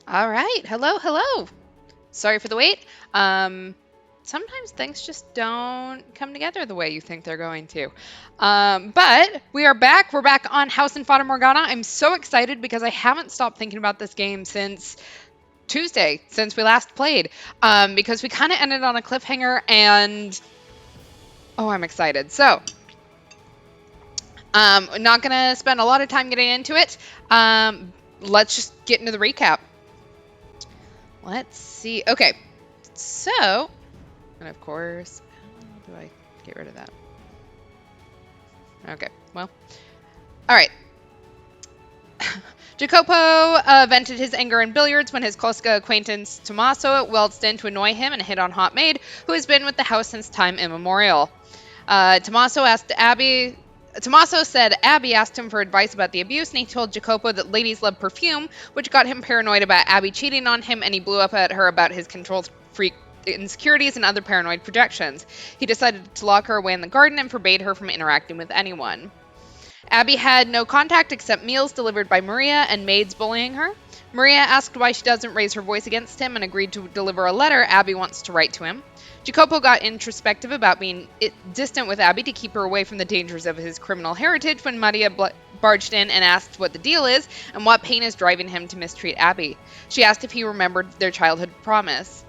All right. Hello, hello. Sorry for the wait. Um, Sometimes things just don't come together the way you think they're going to. But we are back. We're back on House and Fata Morgana. I'm so excited because I haven't stopped thinking about this game since Tuesday, since we last played. Because we kind of ended on a cliffhanger, and oh, I'm excited. So, not gonna spend a lot of time getting into it. Let's just get into the recap. Let's see. Okay, so and of course, how do I get rid of that? Okay, well, all right. Jacopo vented his anger in billiards when his Cosca acquaintance Tommaso waltzed in to annoy him and hit on Hot Maid, who has been with the house since time immemorial. Tommaso said Abby asked him for advice about the abuse, and he told Jacopo that ladies love perfume, which got him paranoid about Abby cheating on him, and he blew up at her about his control freak insecurities and other paranoid projections. He decided to lock her away in the garden and forbade her from interacting with anyone. Abby had no contact except meals delivered by Maria and maids bullying her. Maria asked why she doesn't raise her voice against him and agreed to deliver a letter Abby wants to write to him. Jacopo got introspective about being distant with Abby to keep her away from the dangers of his criminal heritage when Maria barged in and asked what the deal is and what pain is driving him to mistreat Abby. She asked if he remembered their childhood promise.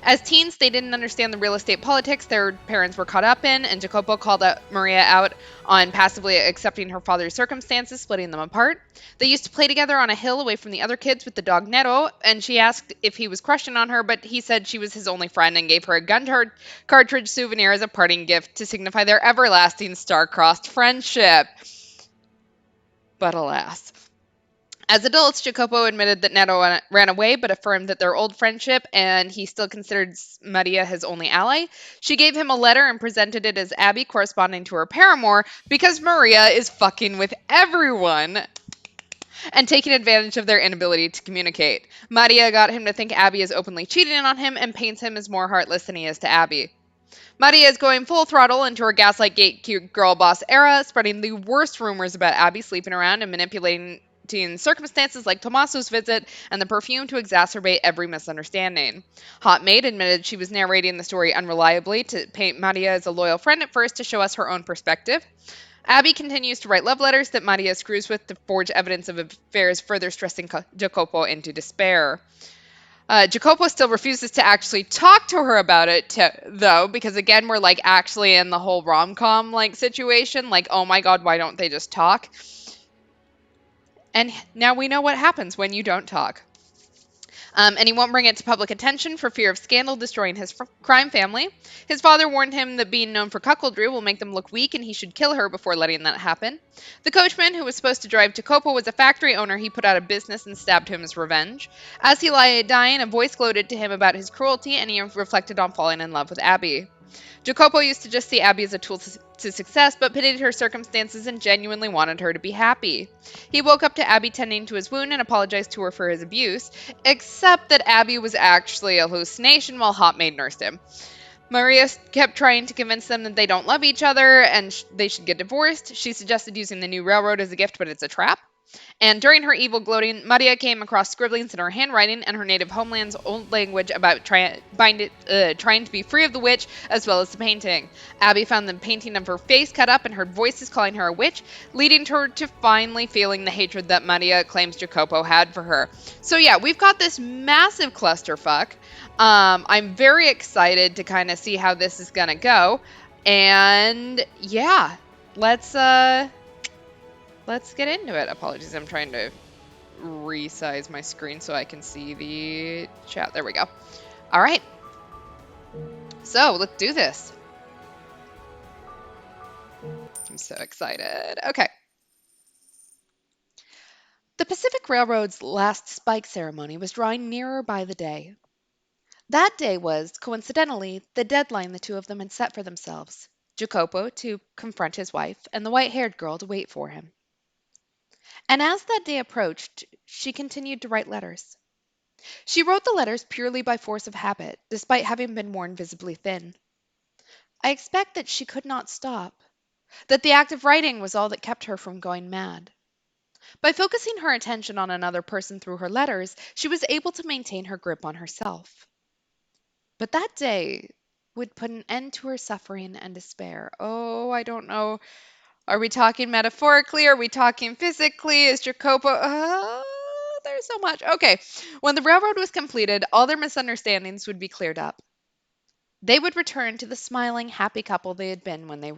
As teens, they didn't understand the real estate politics their parents were caught up in, and Jacopo called Maria out on passively accepting her father's circumstances, splitting them apart. They used to play together on a hill away from the other kids with the dog Nero, and she asked if he was crushing on her, but he said she was his only friend and gave her a gun cartridge souvenir as a parting gift to signify their everlasting star-crossed friendship. But alas. As adults, Jacopo admitted that Neto ran away, but affirmed that their old friendship and he still considered Maria his only ally. She gave him a letter and presented it as Abby corresponding to her paramour because Maria is fucking with everyone and taking advantage of their inability to communicate. Maria got him to think Abby is openly cheating on him and paints him as more heartless than he is to Abby. Maria is going full throttle into her gaslight gate cute girl boss era, spreading the worst rumors about Abby sleeping around and manipulating circumstances like Tommaso's visit and the perfume to exacerbate every misunderstanding. Hot Maid admitted she was narrating the story unreliably to paint Maria as a loyal friend at first to show us her own perspective. Abby continues to write love letters that Maria screws with to forge evidence of affairs, further stressing Jacopo into despair. Jacopo still refuses to actually talk to her about it, though, because again, we're like actually in the whole rom com like situation. Like, oh my god, why don't they just talk? And now we know what happens when you don't talk. And he won't bring it to public attention for fear of scandal destroying his crime family. His father warned him that being known for cuckoldry will make them look weak and he should kill her before letting that happen. The coachman, who was supposed to drive Jacopo, was a factory owner he put out of business and stabbed him as revenge. As he lay dying, a voice gloated to him about his cruelty and he reflected on falling in love with Abby. Jacopo used to just see Abby as a tool to success, but pitied her circumstances and genuinely wanted her to be happy. He woke up to Abby tending to his wound and apologized to her for his abuse, except that Abby was actually a hallucination while Hot Maid nursed him. Maria kept trying to convince them that they don't love each other and they should get divorced. She suggested using the new railroad as a gift, but it's a trap. And during her evil gloating, Maria came across scribblings in her handwriting and her native homeland's old language about trying to be free of the witch, as well as the painting. Abby found the painting of her face cut up and heard voices calling her a witch, leading her to finally feeling the hatred that Maria claims Jacopo had for her. So yeah, we've got this massive clusterfuck. I'm very excited to kind of see how this is gonna go. And yeah, let's get into it. Apologies, I'm trying to resize my screen so I can see the chat. There we go. All right. So let's do this. I'm so excited. Okay. The Pacific Railroad's last spike ceremony was drawing nearer by the day. That day was, coincidentally, the deadline the two of them had set for themselves. Jacopo to confront his wife, and the white-haired girl to wait for him. And as that day approached, she continued to write letters. She wrote the letters purely by force of habit, despite having been worn visibly thin. I expect that she could not stop, that the act of writing was all that kept her from going mad. By focusing her attention on another person through her letters, she was able to maintain her grip on herself. But that day would put an end to her suffering and despair. Oh, I don't know. Are we talking metaphorically? Are we talking physically? Is Jacopo. There's so much. Okay. When the railroad was completed, all their misunderstandings would be cleared up. They would return to the smiling, happy couple they had been when they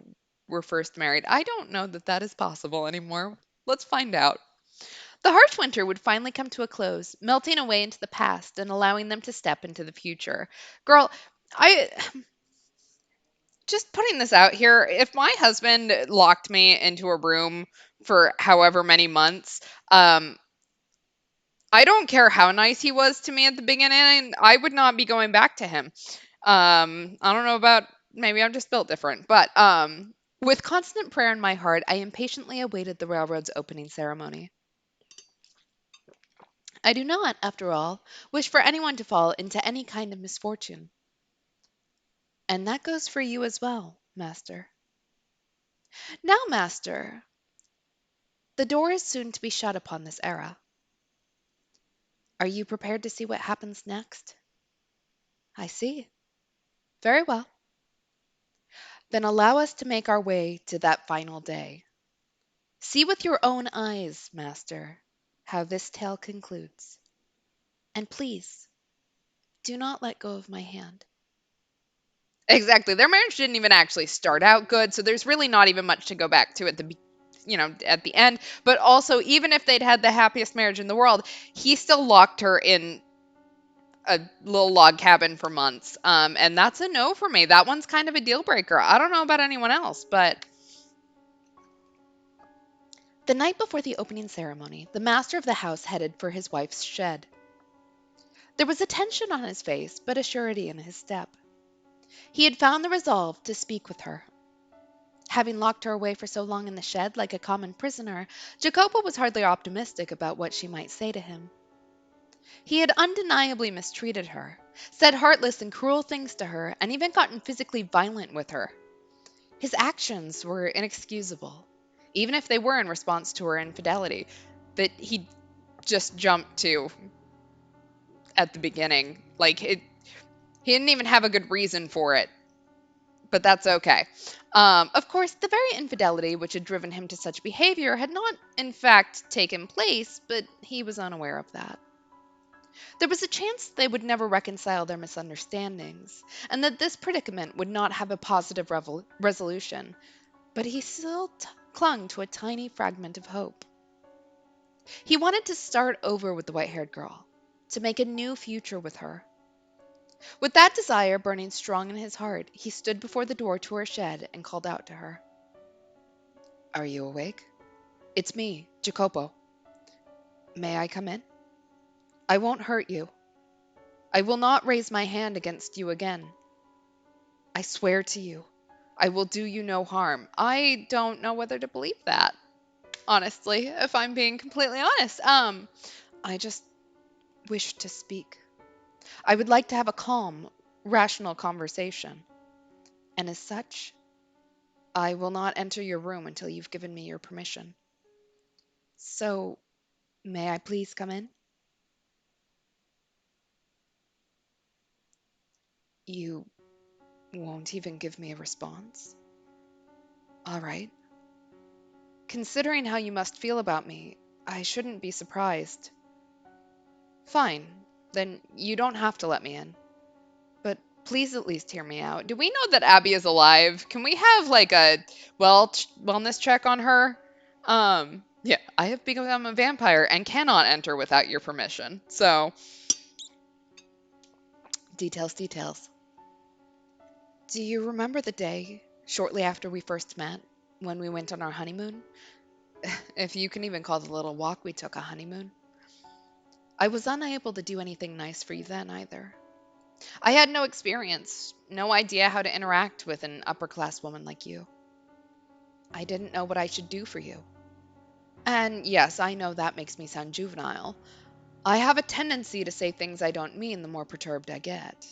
were first married. I don't know that that is possible anymore. Let's find out. The harsh winter would finally come to a close, melting away into the past and allowing them to step into the future. Girl, I just putting this out here, if my husband locked me into a room for however many months, um, I don't care how nice he was to me at the beginning, I would not be going back to him. I don't know about maybe I'm just built different, but with constant prayer in my heart, I impatiently awaited the railroad's opening ceremony. I do not, after all, wish for anyone to fall into any kind of misfortune. And that goes for you as well, master. Now, master, the door is soon to be shut upon this era. Are you prepared to see what happens next? I see. Very well. Then allow us to make our way to that final day. See with your own eyes, master, how this tale concludes. And please, do not let go of my hand. Exactly. Their marriage didn't even actually start out good, so there's really not even much to go back to at at the end. But also, even if they'd had the happiest marriage in the world, he still locked her in a little log cabin for months. And that's a no for me. That one's kind of a deal breaker. I don't know about anyone else, but the night before the opening ceremony, the master of the house headed for his wife's shed. There was a tension on his face, but a surety in his step. He had found the resolve to speak with her. Having locked her away for so long in the shed like a common prisoner, Jacopo was hardly optimistic about what she might say to him. He had undeniably mistreated her, said heartless and cruel things to her, and even gotten physically violent with her. His actions were inexcusable, even if they were in response to her infidelity, that he just jumped to at the beginning. He didn't even have a good reason for it, but that's okay. Of course, the very infidelity which had driven him to such behavior had not, in fact, taken place, but he was unaware of that. There was a chance they would never reconcile their misunderstandings, and that this predicament would not have a positive resolution, but he still clung to a tiny fragment of hope. He wanted to start over with the white haired girl, to make a new future with her. With that desire burning strong in his heart, he stood before the door to her shed and called out to her. Are you awake? It's me, Jacopo. May I come in? I won't hurt you. I will not raise my hand against you again. I swear to you, I will do you no harm. I don't know whether to believe that, honestly, if I'm being completely honest. I just wish to speak. I would like to have a calm, rational conversation. And as such, I will not enter your room until you've given me your permission. So, may I please come in? You won't even give me a response? All right. Considering how you must feel about me, I shouldn't be surprised. Fine, then you don't have to let me in. But please at least hear me out. Do we know that Abby is alive? Can we have like a wellness check on her? Yeah, I have become a vampire and cannot enter without your permission. So, details, details. Do you remember the day, shortly after we first met, when we went on our honeymoon? If you can even call the little walk we took a honeymoon. I was unable to do anything nice for you then either. I had no experience, no idea how to interact with an upper class woman like you. I didn't know what I should do for you. And yes, I know that makes me sound juvenile. I have a tendency to say things I don't mean the more perturbed I get.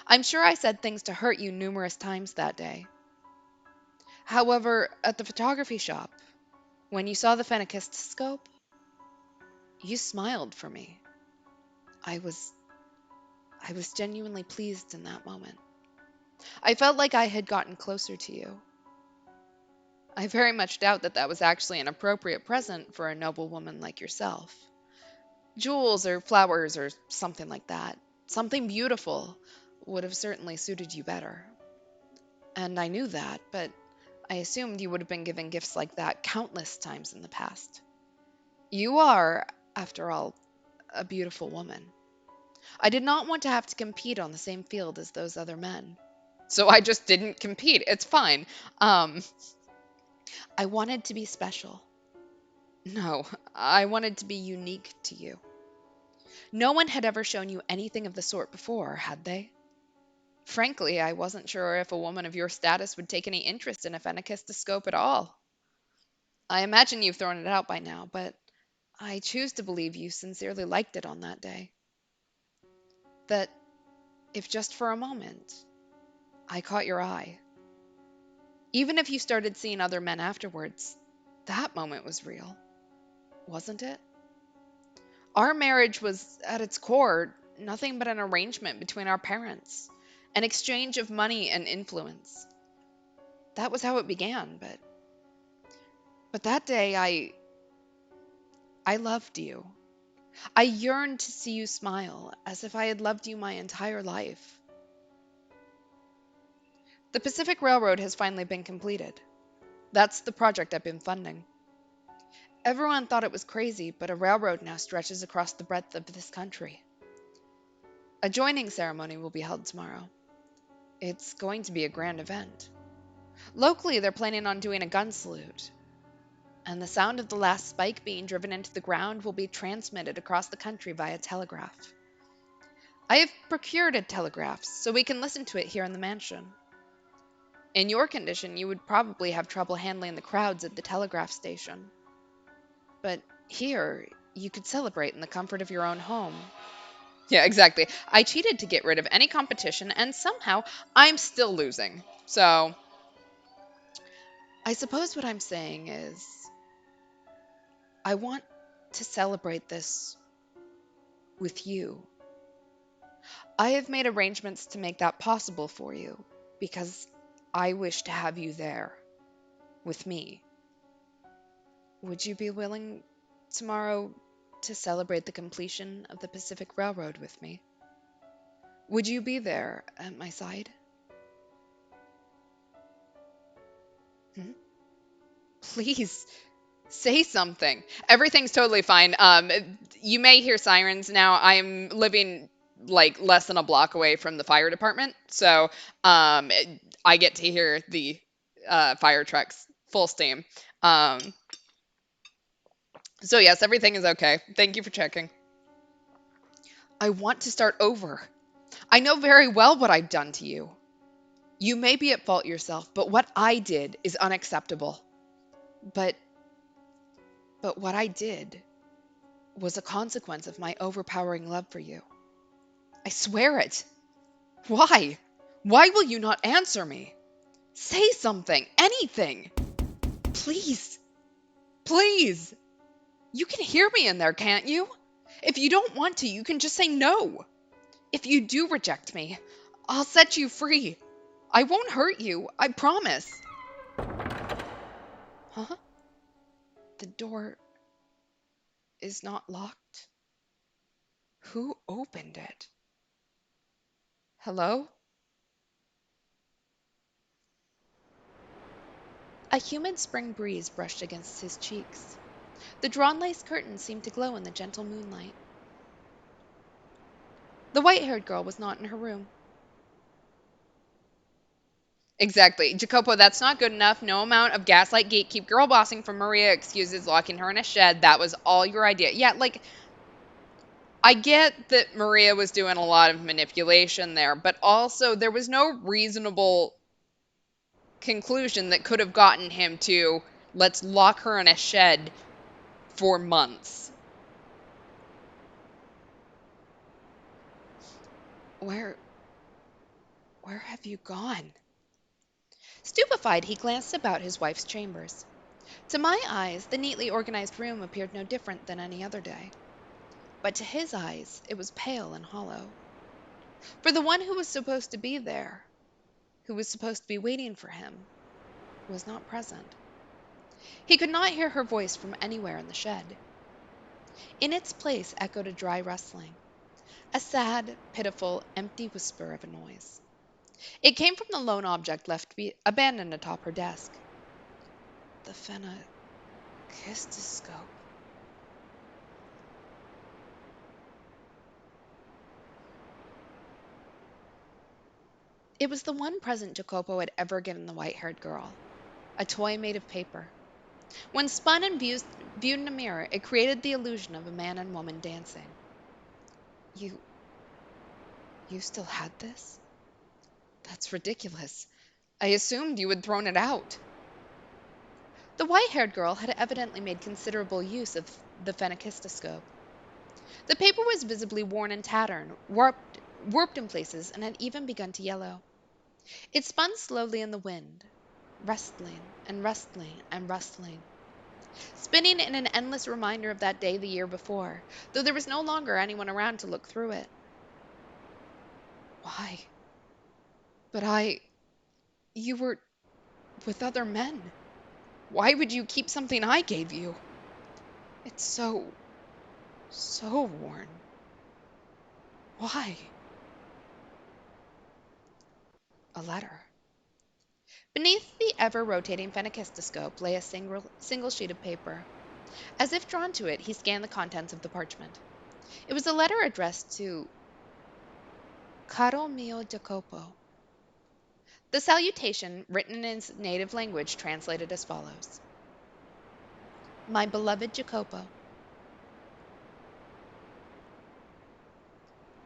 I'm sure I said things to hurt you numerous times that day. However, at the photography shop, When you saw the phenakistoscope, you smiled for me. I was I was genuinely pleased in that moment. I felt like I had gotten closer to you. I very much doubt that that was actually an appropriate present for a noble woman like yourself. Jewels or flowers or something like that, something beautiful, would have certainly suited you better. And I knew that, but I assumed you would have been given gifts like that countless times in the past. You are, after all, a beautiful woman. I did not want to have to compete on the same field as those other men. So I just didn't compete. It's fine. Um, I wanted to be special. No, I wanted to be unique to you. No one had ever shown you anything of the sort before, had they? Frankly, I wasn't sure if a woman of your status would take any interest in a phenakistoscope at all. I imagine you've thrown it out by now, but I choose to believe you sincerely liked it on that day. That, if just for a moment, I caught your eye. Even if you started seeing other men afterwards, that moment was real, wasn't it? Our marriage was, at its core, nothing but an arrangement between our parents, an exchange of money and influence. That was how it began, but that day I loved you. I yearned to see you smile, as if I had loved you my entire life. The Pacific Railroad has finally been completed. That's the project I've been funding. Everyone thought it was crazy, but a railroad now stretches across the breadth of this country. A joining ceremony will be held tomorrow. It's going to be a grand event. Locally, they're planning on doing a gun salute, and the sound of the last spike being driven into the ground will be transmitted across the country via telegraph. I have procured a telegraph so we can listen to it here in the mansion. In your condition, you would probably have trouble handling the crowds at the telegraph station. But here, you could celebrate in the comfort of your own home. Yeah, exactly. I cheated to get rid of any competition, and somehow I'm still losing. So, I suppose what I'm saying is, I want to celebrate this with you. I have made arrangements to make that possible for you because I wish to have you there with me. Would you be willing tomorrow to celebrate the completion of the Pacific Railroad with me? Would you be there at my side? Hmm? Please say something. Everything's totally fine. You may hear sirens now. I'm living like less than a block away from the fire department, so um, I get to hear the fire trucks full steam. Um, so yes, everything is okay. Thank you for checking. I want to start over. I know very well what I've done to you. You may be at fault yourself, but what I did is unacceptable. But what I did was a consequence of my overpowering love for you. I swear it. Why? Why will you not answer me? Say something, anything. Please, please. You can hear me in there, can't you? If you don't want to, you can just say no. If you do reject me, I'll set you free. I won't hurt you, I promise. Huh? The door is not locked. Who opened it? Hello? A humid spring breeze brushed against his cheeks. The drawn lace curtains seemed to glow in the gentle moonlight. The white-haired girl was not in her room. Exactly. Jacopo, that's not good enough. No amount of gaslight gatekeep girl bossing from Maria excuses locking her in a shed. That was all your idea. Yeah, like, I get that Maria was doing a lot of manipulation there, but also there was no reasonable conclusion that could have gotten him to let's lock her in a shed for months. Where where have you gone? Stupefied, he glanced about his wife's chambers. To my eyes, the neatly organized room appeared no different than any other day, but to his eyes it was pale and hollow. For the one who was supposed to be there, who was supposed to be waiting for him, was not present. He could not hear her voice from anywhere in the shed. In its place echoed a dry rustling, a sad, pitiful, empty whisper of a noise. It came from the lone object left abandoned atop her desk. The phenakistoscope. It was the one present Jacopo had ever given the white-haired girl, a toy made of paper. When spun and viewed in a mirror, it created the illusion of a man and woman dancing. You you still had this? That's ridiculous. I assumed you had thrown it out. The white-haired girl had evidently made considerable use of the phenakistoscope. The paper was visibly worn and tattered, warped in places, and had even begun to yellow. It spun slowly in the wind, rustling and rustling and rustling, spinning in an endless reminder of that day the year before, though there was no longer anyone around to look through it. Why? But you were with other men. Why would you keep something I gave you? It's so worn. Why? A letter. Beneath the ever rotating phenakistoscope lay a single sheet of paper. As if drawn to it, he scanned the contents of the parchment. It was a letter addressed to Caro mio Jacopo. The salutation, written in his native language, translated as follows: My beloved Jacopo,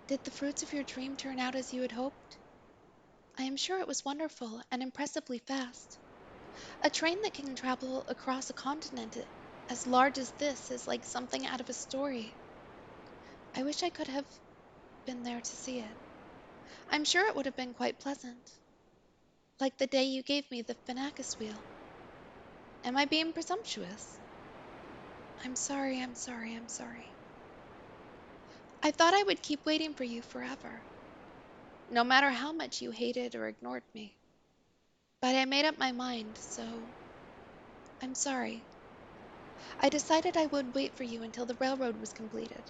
did the fruits of your dream turn out as you had hoped? I am sure it was wonderful and impressively fast. A train that can travel across a continent as large as this is like something out of a story. I wish I could have been there to see it. I'm sure it would have been quite pleasant, like the day you gave me the Finacus wheel. Am I being presumptuous? I'm sorry, I'm sorry, I'm sorry. I thought I would keep waiting for you forever, no matter how much you hated or ignored me. But I made up my mind, so I'm sorry. I decided I would wait for you until the railroad was completed.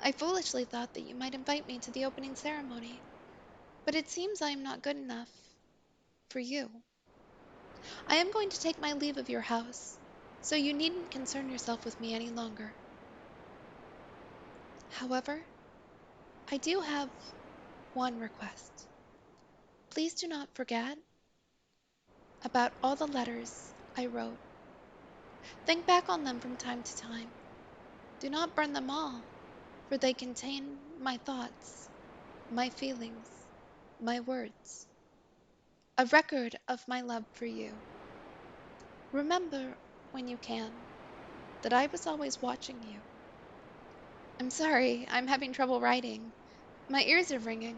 I foolishly thought that you might invite me to the opening ceremony, but it seems I am not good enough for you. I am going to take my leave of your house, so you needn't concern yourself with me any longer. However, I do have one request. Please do not forget about all the letters I wrote. Think back on them from time to time. Do not burn them all, for they contain my thoughts, my feelings, my words, a record of my love for you. Remember, when you can, that I was always watching you. I'm sorry, I'm having trouble writing. My ears are ringing.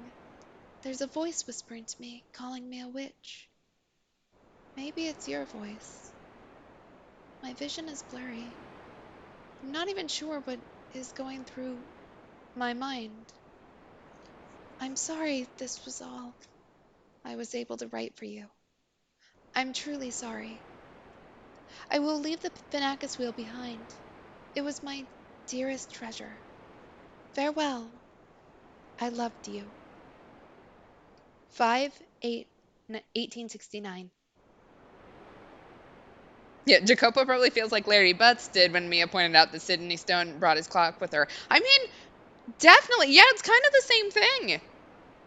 There's a voice whispering to me, calling me a witch. Maybe it's your voice. My vision is blurry. I'm not even sure what is going through my mind. I'm sorry this was all I was able to write for you. I'm truly sorry. I will leave the Finacus wheel behind. It was my dearest treasure. Farewell. I loved you. 5/8 1869. Yeah, Jacopo probably feels like Larry Butts did when Mia pointed out that Sidney Stone brought his clock with her. I mean, definitely. Yeah, it's kind of the same thing.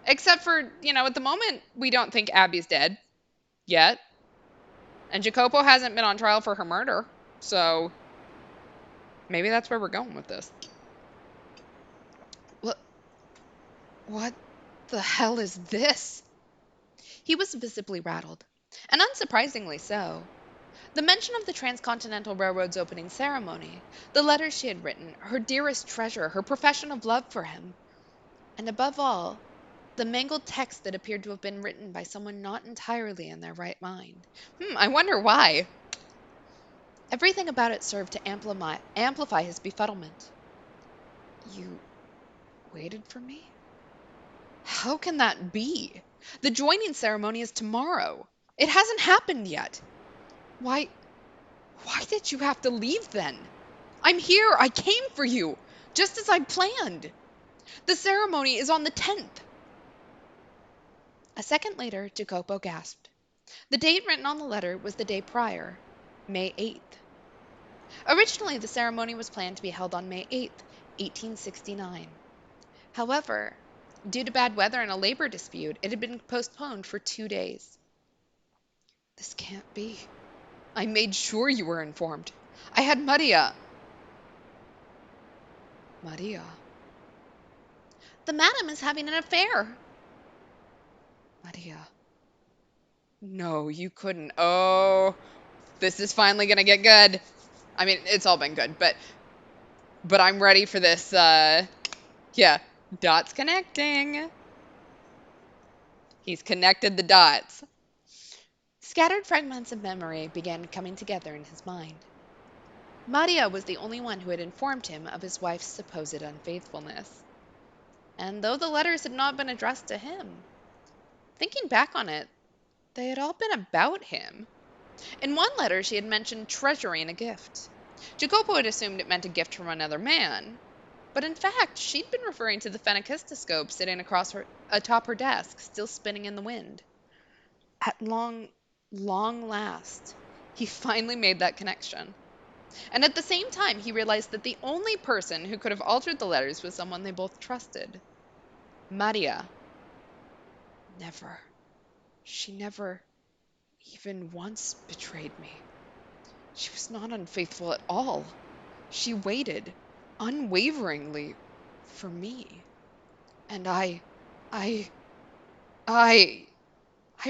Except for, at the moment, we don't think Abby's dead yet. And Jacopo hasn't been on trial for her murder. So maybe that's where we're going with this. What, what the hell is this? He was visibly rattled. And unsurprisingly so. The mention of the Transcontinental Railroad's opening ceremony, the letters she had written, her dearest treasure, her profession of love for him, and above all, the mangled text that appeared to have been written by someone not entirely in their right mind. I wonder why. Everything about it served to amplify his befuddlement. You waited for me? How can that be? The joining ceremony is tomorrow. It hasn't happened yet. Why, why did you have to leave then? I'm here. I came for you, just as I planned. The ceremony is on the 10th. A second later, Jacopo gasped. The date written on the letter was the day prior, May 8th. Originally, the ceremony was planned to be held on May 8th, 1869. However, due to bad weather and a labor dispute, it had been postponed for 2 days. This can't be. I made sure you were informed. I had Maria. Maria. The madam is having an affair. Maria. No, you couldn't. Oh, this is finally gonna get good. I mean, it's all been good, but I'm ready for this. Yeah, dots connecting. He's connected the dots. Scattered fragments of memory began coming together in his mind. Maria was the only one who had informed him of his wife's supposed unfaithfulness. And though the letters had not been addressed to him, thinking back on it, they had all been about him. In one letter, she had mentioned treasuring a gift. Jacopo had assumed it meant a gift from another man, but in fact, she'd been referring to the phenakistoscope sitting atop her desk, still spinning in the wind. At long last, he finally made that connection. And at the same time, he realized that the only person who could have altered the letters was someone they both trusted. Maria. Never. She never even once betrayed me. She was not unfaithful at all. She waited, unwaveringly, for me. And I, I, I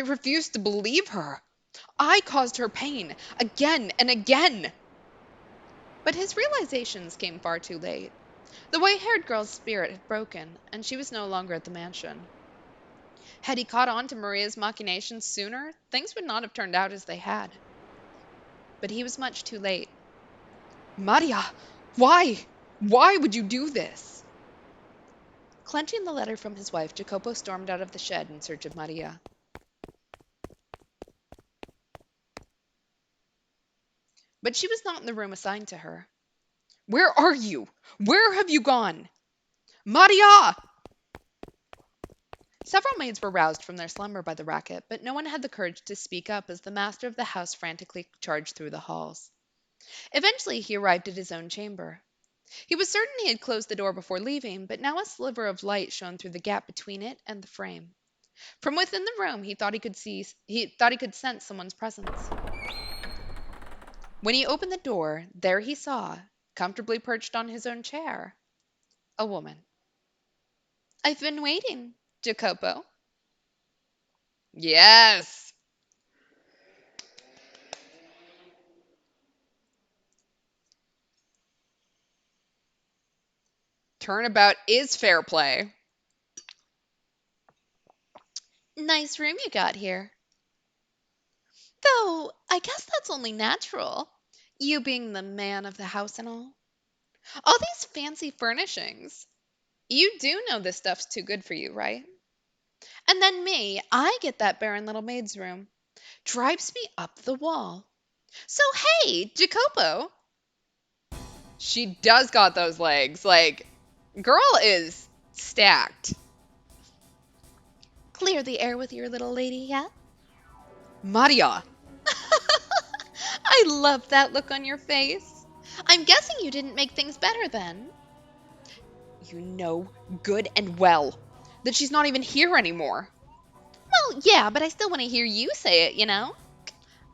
refused to believe her. I caused her pain again and again. But his realizations came far too late. The white-haired girl's spirit had broken, and she was no longer at the mansion. Had he caught on to Maria's machinations sooner, things would not have turned out as they had. But he was much too late. Maria, why? Why would you do this? Clenching the letter from his wife, Jacopo stormed out of the shed in search of Maria. But she was not in the room assigned to her. Where are you? Where have you gone? Maria! Several maids were roused from their slumber by the racket, but no one had the courage to speak up as the master of the house frantically charged through the halls. Eventually, he arrived at his own chamber. He was certain he had closed the door before leaving, but now a sliver of light shone through the gap between it and the frame. From within the room, he thought he could sense someone's presence. When he opened the door, there he saw, comfortably perched on his own chair, a woman. I've been waiting, Jacopo. Yes. Turnabout is fair play. Nice room you got here. Though, I guess that's only natural. You being the man of the house and all. All these fancy furnishings. You do know this stuff's too good for you, right? And then me, I get that barren little maid's room. Drives me up the wall. So hey, Jacopo. She does got those legs. Like, girl is stacked. Clear the air with your little lady yet? Maria. I love that look on your face. I'm guessing you didn't make things better then. You know good and well that she's not even here anymore. Well, yeah, but I still want to hear you say it, you know?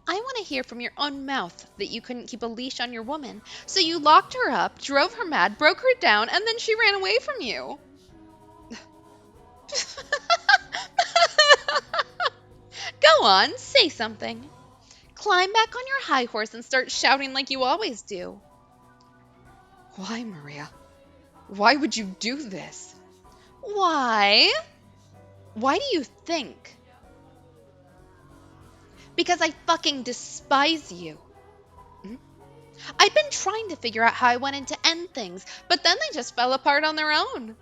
I want to hear from your own mouth that you couldn't keep a leash on your woman, so you locked her up, drove her mad, broke her down, and then she ran away from you. Go on, say something. Climb back on your high horse and start shouting like you always do. Why, Maria? Why would you do this? Why? Why do you think? Because I fucking despise you. I'd been trying to figure out how I wanted to end things, but then they just fell apart on their own.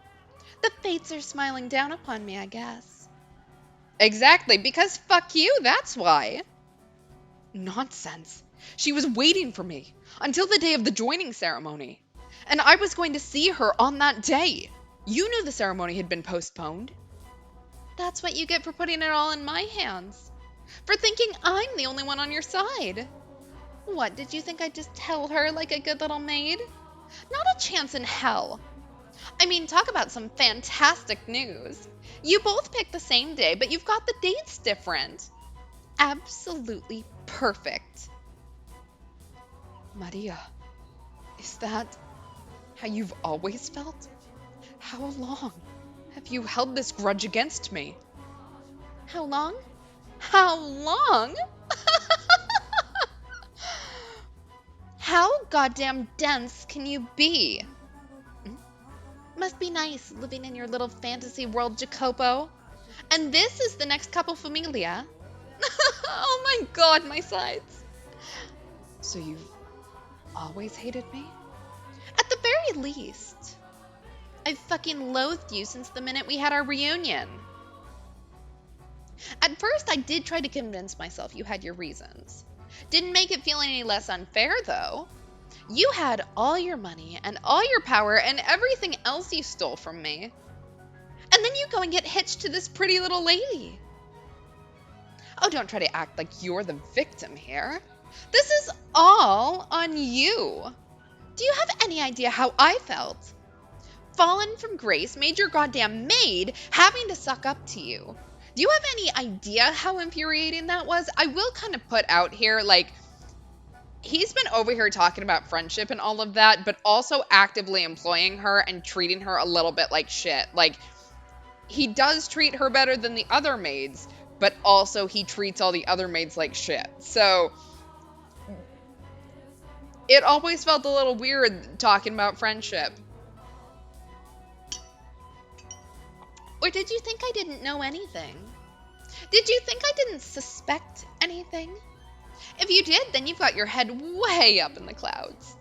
The fates are smiling down upon me, I guess. Exactly, because fuck you, that's why. Nonsense. She was waiting for me until the day of the joining ceremony. And I was going to see her on that day. You knew the ceremony had been postponed. That's what you get for putting it all in my hands. For thinking I'm the only one on your side. What, did you think I'd just tell her like a good little maid? Not a chance in hell. I mean, talk about some fantastic news. You both picked the same day, but you've got the dates different. Absolutely perfect. Maria, is that how you've always felt? How long have you held this grudge against me? How long? How long? How goddamn dense can you be? Must be nice living in your little fantasy world, Jacopo. And this is the next couple familia. Oh my god, my sides. So you've always hated me? At the very least. I've fucking loathed you since the minute we had our reunion. At first, I did try to convince myself you had your reasons. Didn't make it feel any less unfair, though. You had all your money and all your power and everything else you stole from me. And then you go and get hitched to this pretty little lady. Oh, don't try to act like you're the victim here. This is all on you. Do you have any idea how I felt? Fallen from grace, made your goddamn maid, having to suck up to you. Do you have any idea how infuriating that was? I will kind of put out here, like, he's been over here talking about friendship and all of that, but also actively employing her and treating her a little bit like shit. Like, he does treat her better than the other maids, but also he treats all the other maids like shit. So it always felt a little weird talking about friendship. Or did you think I didn't know anything? Did you think I didn't suspect anything? If you did, then you've got your head way up in the clouds.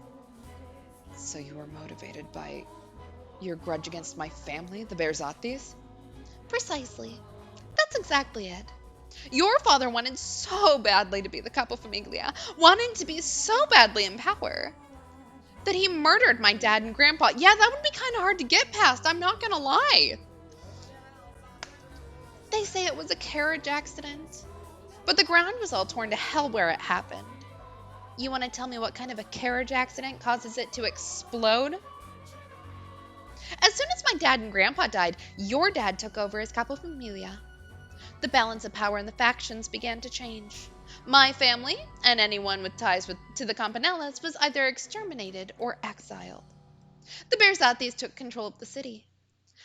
So you were motivated by your grudge against my family, the Berzatis? Precisely. That's exactly it. Your father wanted so badly to be the capo famiglia, wanted to be so badly in power, that he murdered my dad and grandpa. Yeah, that would be kind of hard to get past, I'm not gonna lie. They say it was a carriage accident, but the ground was all torn to hell where it happened. You want to tell me what kind of a carriage accident causes it to explode? As soon as my dad and grandpa died, your dad took over as capo familia. The balance of power in the factions began to change. My family, and anyone with ties to the Campanellas, was either exterminated or exiled. The Berzatis took control of the city.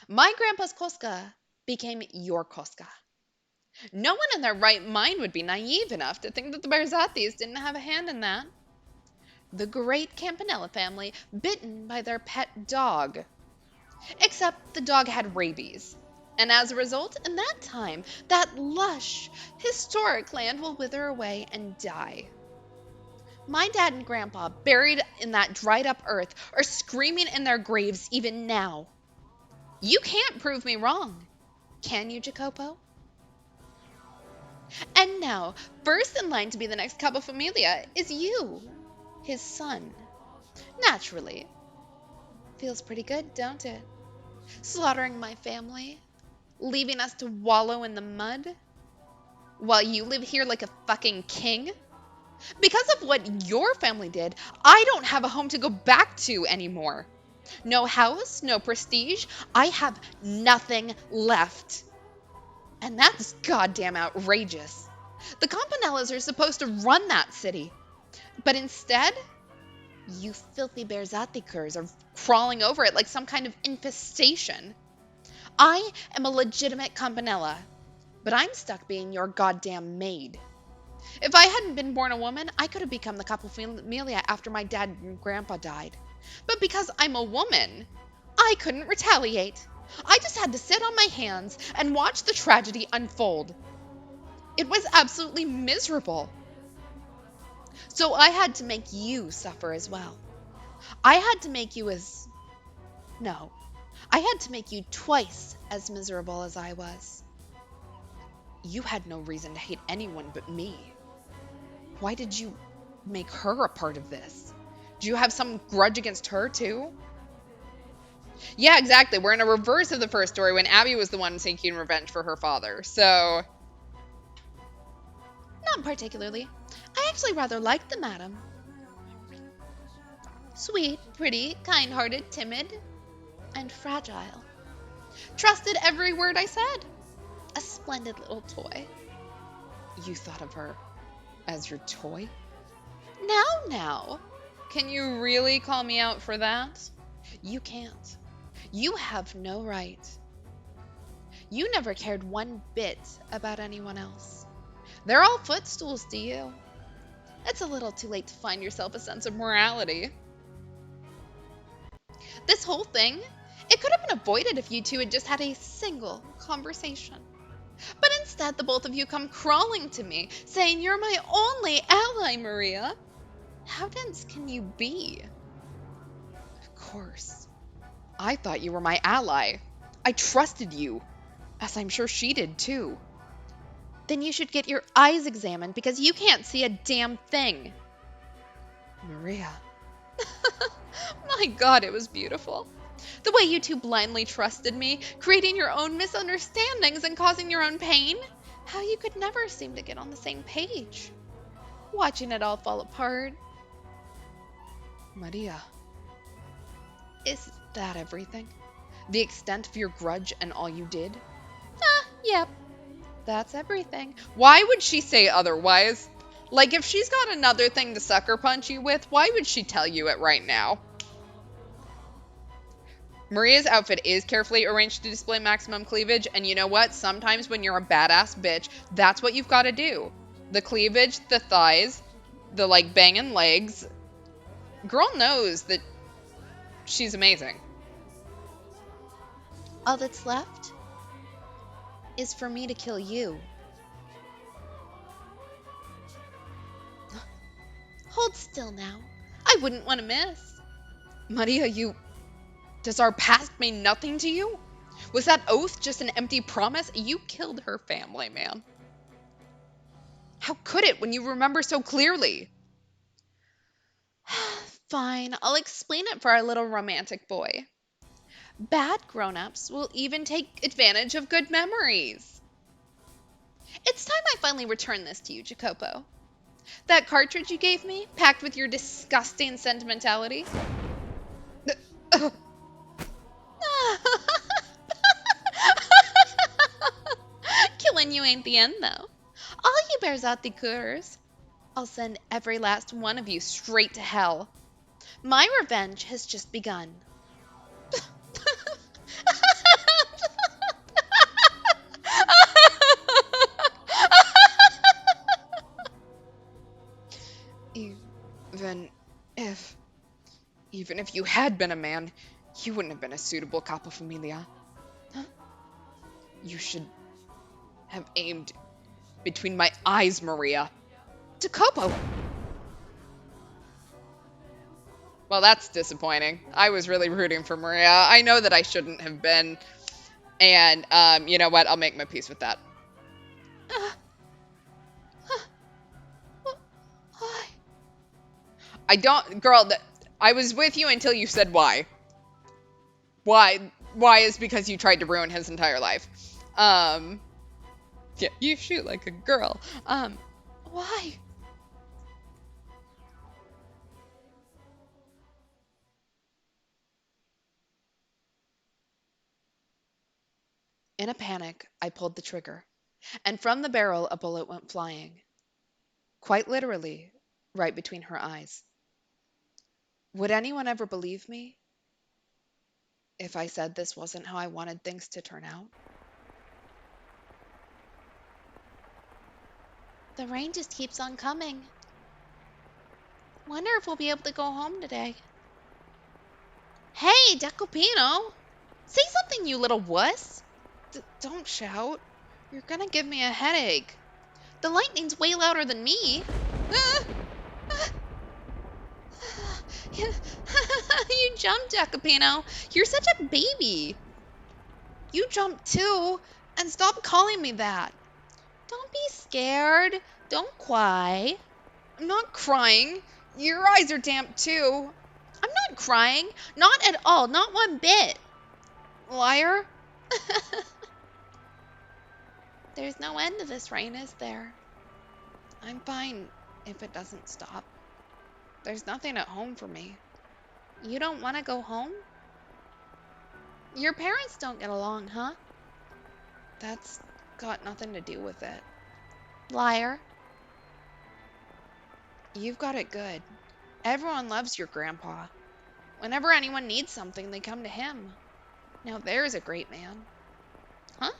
My grandpa's Cosca became your Cosca. No one in their right mind would be naive enough to think that the Berzatis didn't have a hand in that. The great Campanella family, bitten by their pet dog. Except the dog had rabies. And as a result, in that time, that lush, historic land will wither away and die. My dad and grandpa, buried in that dried up earth, are screaming in their graves even now. You can't prove me wrong. Can you, Jacopo? And now, first in line to be the next capo familia is you, his son. Naturally. Feels pretty good, don't it? Slaughtering my family, leaving us to wallow in the mud, while you live here like a fucking king? Because of what your family did, I don't have a home to go back to anymore. No house, no prestige. I have nothing left. And that's goddamn outrageous. The Campanellas are supposed to run that city. But instead, you filthy Berzati curs are crawling over it like some kind of infestation. I am a legitimate Campanella, but I'm stuck being your goddamn maid. If I hadn't been born a woman, I could have become the capo familia after my dad and grandpa died. But because I'm a woman, I couldn't retaliate. I just had to sit on my hands and watch the tragedy unfold. It was absolutely miserable. So I had to make you suffer as well. I had to make you as... No. I had to make you twice as miserable as I was. You had no reason to hate anyone but me. Why did you make her a part of this? Do you have some grudge against her, too? Yeah, exactly. We're in a reverse of the first story when Abby was the one seeking revenge for her father. So, Not particularly. I actually rather liked the madam. Sweet, pretty, kind-hearted, timid, and fragile. Trusted every word I said. A splendid little toy. you thought of her as your toy? Now. Can you really call me out for that? You can't. You have no right. You never cared one bit about anyone else. They're all footstools to you. It's a little too late to find yourself a sense of morality. This whole thing, it could have been avoided if you two had just had a single conversation. But instead, the both of you come crawling to me, saying you're my only ally, Maria. How dense can you be? Of course. I thought you were my ally. I trusted you, as I'm sure she did too. Then you should get your eyes examined because you can't see a damn thing. Maria. My God, it was beautiful. The way you two blindly trusted me, creating your own misunderstandings and causing your own pain. How you could never seem to get on the same page. Watching it all fall apart. Maria. Is that everything? The extent of your grudge and all you did? Yep. That's everything. Why would she say otherwise? Like, if she's got another thing to sucker punch you with, why would she tell you it right now? Maria's outfit is carefully arranged to display maximum cleavage, and you know what? Sometimes when you're a badass bitch, that's what you've got to do. The cleavage, the thighs, the, like, banging legs. Girl knows that she's amazing. All that's left is for me to kill you. Hold still now. I wouldn't want to miss. Maria, you... Does our past mean nothing to you? Was that oath just an empty promise? You killed her family, man. How could it when you remember so clearly? Fine, I'll explain it for our little romantic boy. Bad grown-ups will even take advantage of good memories. It's time I finally return this to you, Jacopo. That cartridge you gave me, packed with your disgusting sentimentality. Killing you ain't the end, though. All you bears out the curs. I'll send every last one of you straight to hell. My revenge has just begun. Even if you had been a man, you wouldn't have been a suitable capo familia. Huh? You should have aimed between my eyes, Maria. Jacopo! Well, that's disappointing. I was really rooting for Maria. I know that I shouldn't have been. And, you know what? I'll make my peace with that. Why? I don't... Girl, I was with you until you said why. Why? Why is because you tried to ruin his entire life. Yeah, you shoot like a girl. Why? In a panic, I pulled the trigger, and from the barrel a bullet went flying. Quite literally, right between her eyes. Would anyone ever believe me if I said this wasn't how I wanted things to turn out? The rain just keeps on coming. Wonder if we'll be able to go home today. Hey, Jacopino! Say something, you little wuss! Don't shout. You're gonna give me a headache. The lightning's way louder than me. Ah! You jumped, Jacopino. You're such a baby. You jumped too. And stop calling me that. Don't be scared. Don't cry. I'm not crying. Your eyes are damp too. I'm not crying. Not at all. Not one bit. Liar. There's no end to this rain, is there? I'm fine if it doesn't stop. There's nothing at home for me. You don't want to go home? Your parents don't get along, huh? That's got nothing to do with it. Liar. You've got it good. Everyone loves your grandpa. Whenever anyone needs something, they come to him. Now there's a great man. Huh?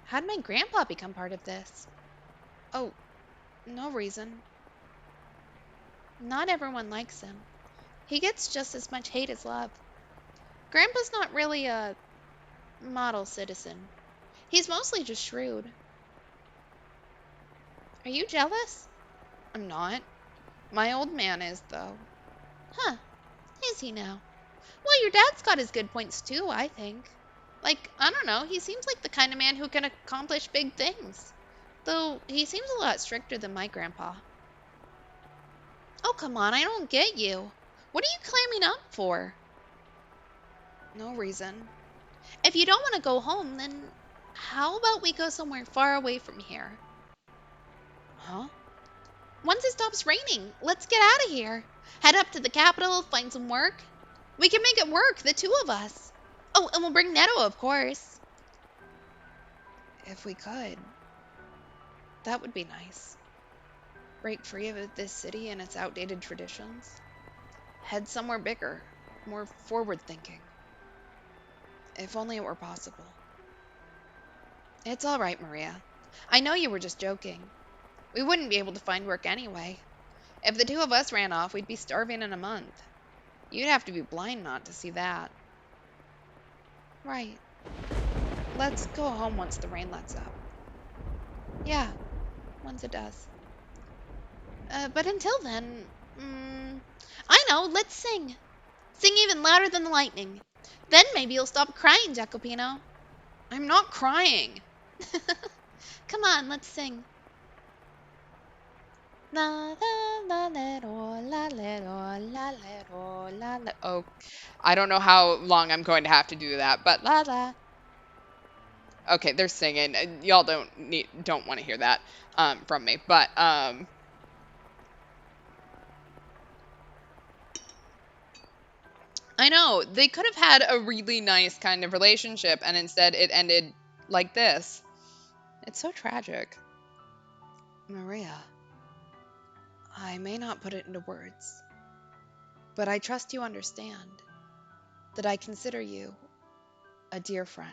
How'd my grandpa become part of this? Oh, no reason. Not everyone likes him. He gets just as much hate as love. Grandpa's not really a model citizen. He's mostly just shrewd. Are you jealous? I'm not. My old man is, though. Huh, is he now? Well, your dad's got his good points too, I think. Like, I don't know, he seems like the kind of man who can accomplish big things. Though he seems a lot stricter than my grandpa. Oh, come on, I don't get you. What are you clamming up for? No reason. If you don't want to go home, then how about we go somewhere far away from here? Huh? Once it stops raining, let's get out of here. Head up to the capital, find some work. We can make it work, the two of us. Oh, and we'll bring Netto, of course. If we could, that would be nice. Break free of this city and its outdated traditions. Head somewhere bigger, more forward thinking. If only it were possible. It's all right, Maria. I know you were just joking. We wouldn't be able to find work anyway. If the two of us ran off, we'd be starving in a month. You'd have to be blind not to see that. Right. Let's go home once the rain lets up. Yeah, once it does. But until then, I know, let's sing. Sing even louder than the lightning. Then maybe you'll stop crying, Jacopino. I'm not crying. Come on, let's sing. La la la la la la la la. Oh, I don't know how long I'm going to have to do that, but La la. okay, they're singing. Y'all don't want to hear that from me, but I know they could have had a really nice kind of relationship, and instead it ended like this. It's so tragic. Maria, I may not put it into words, but I trust you understand that I consider you a dear friend.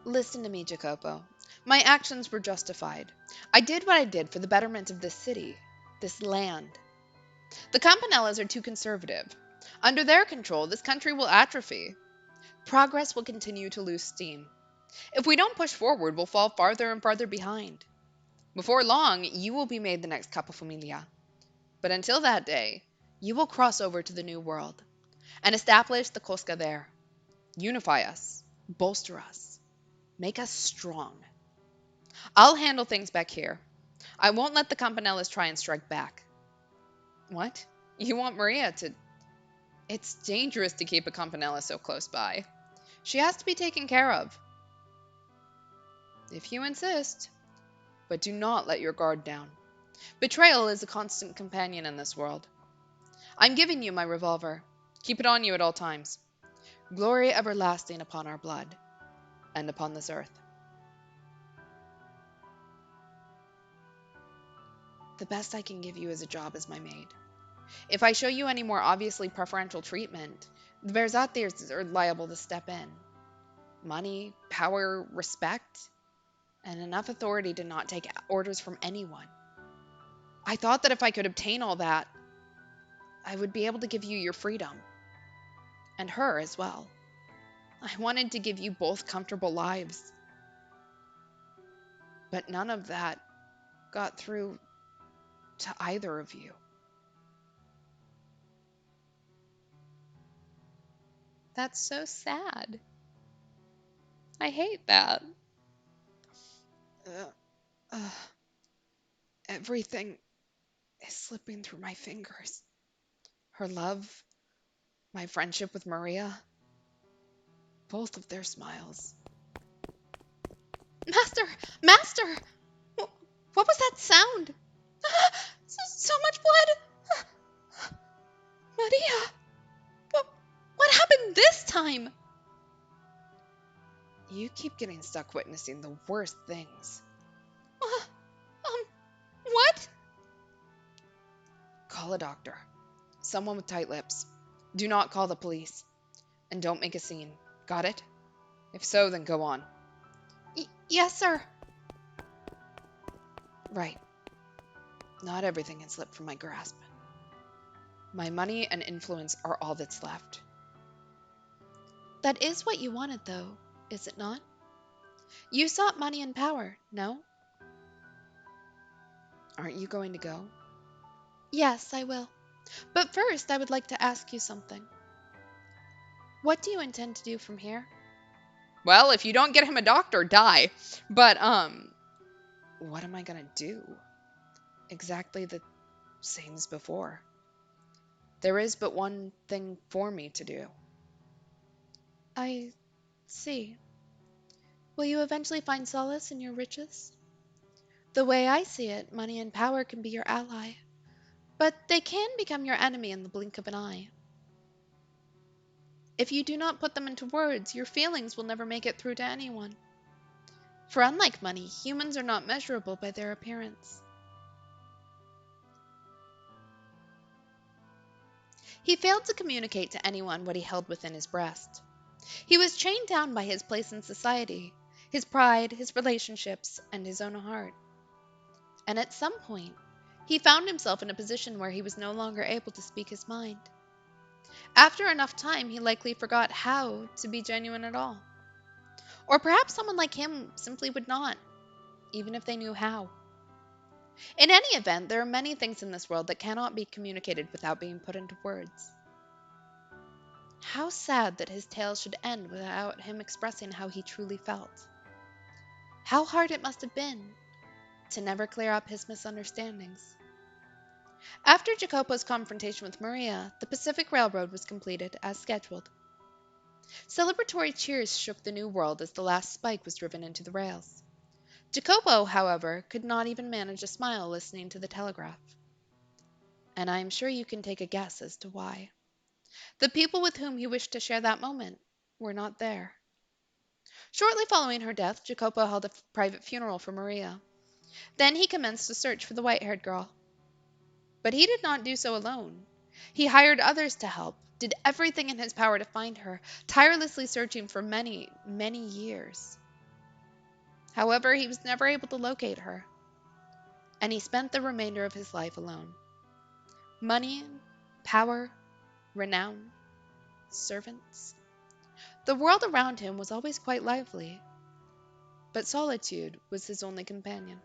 Listen to me, Jacopo. My actions were justified. I did what I did for the betterment of this city, this land. The Campanellas are too conservative. Under their control, this country will atrophy. Progress will continue to lose steam. If we don't push forward, we'll fall farther and farther behind. Before long, you will be made the next Capofamilia. But until that day, you will cross over to the New World and establish the Cosca there. Unify us, bolster us, make us strong. I'll handle things back here. I won't let the Campanellas try and strike back. What? You want Maria to... It's dangerous to keep a Campanella so close by. She has to be taken care of. If you insist. But do not let your guard down. Betrayal is a constant companion in this world. I'm giving you my revolver. Keep it on you at all times. Glory everlasting upon our blood, and upon this earth. The best I can give you is a job as my maid. If I show you any more obviously preferential treatment, the Versates are liable to step in. Money, power, respect, and enough authority to not take orders from anyone. I thought that if I could obtain all that, I would be able to give you your freedom. And her as well. I wanted to give you both comfortable lives. But none of that got through to either of you. That's so sad. I hate that. Uh, uh, Everything is slipping through my fingers. Her love, my friendship with Maria, both of their smiles. Master! Master! What was that sound? So much blood! Maria! What, what happened this time? You keep getting stuck witnessing the worst things. Uh, um, what? Call a doctor. Someone with tight lips. Do not call the police. And don't make a scene. Got it? If so, then go on. Yes, sir. Right. Not everything had slipped from my grasp. My money and influence are all that's left. That is what you wanted, though, is it not? You sought money and power, no? Aren't you going to go? Yes, I will. But first, I would like to ask you something. What do you intend to do from here? Well, if you don't get him a doctor, die. But, what am I gonna do? Exactly the same as before. There is but one thing for me to do. I see. Will you eventually find solace in your riches? The way I see it, money and power can be your ally, but they can become your enemy in the blink of an eye. If you do not put them into words, your feelings will never make it through to anyone. For unlike money, humans are not measurable by their appearance. He failed to communicate to anyone what he held within his breast. He was chained down by his place in society, his pride, his relationships, and his own heart. And at some point, he found himself in a position where he was no longer able to speak his mind. After enough time, he likely forgot how to be genuine at all. Or perhaps someone like him simply would not, even if they knew how. In any event, there are many things in this world that cannot be communicated without being put into words. How sad that his tale should end without him expressing how he truly felt. How hard it must have been to never clear up his misunderstandings. After Jacopo's confrontation with Maria, the Pacific Railroad was completed as scheduled. Celebratory cheers shook the new world as the last spike was driven into the rails. Jacopo, however, could not even manage a smile listening to the telegraph. And I am sure you can take a guess as to why. The people with whom he wished to share that moment were not there. Shortly following her death, Jacopo held a private funeral for Maria. Then he commenced a search for the white haired girl. But he did not do so alone. He hired others to help, did everything in his power to find her, tirelessly searching for many, many years. However, he was never able to locate her, and he spent the remainder of his life alone. Money, power, renown, servants. The world around him was always quite lively, but solitude was his only companion.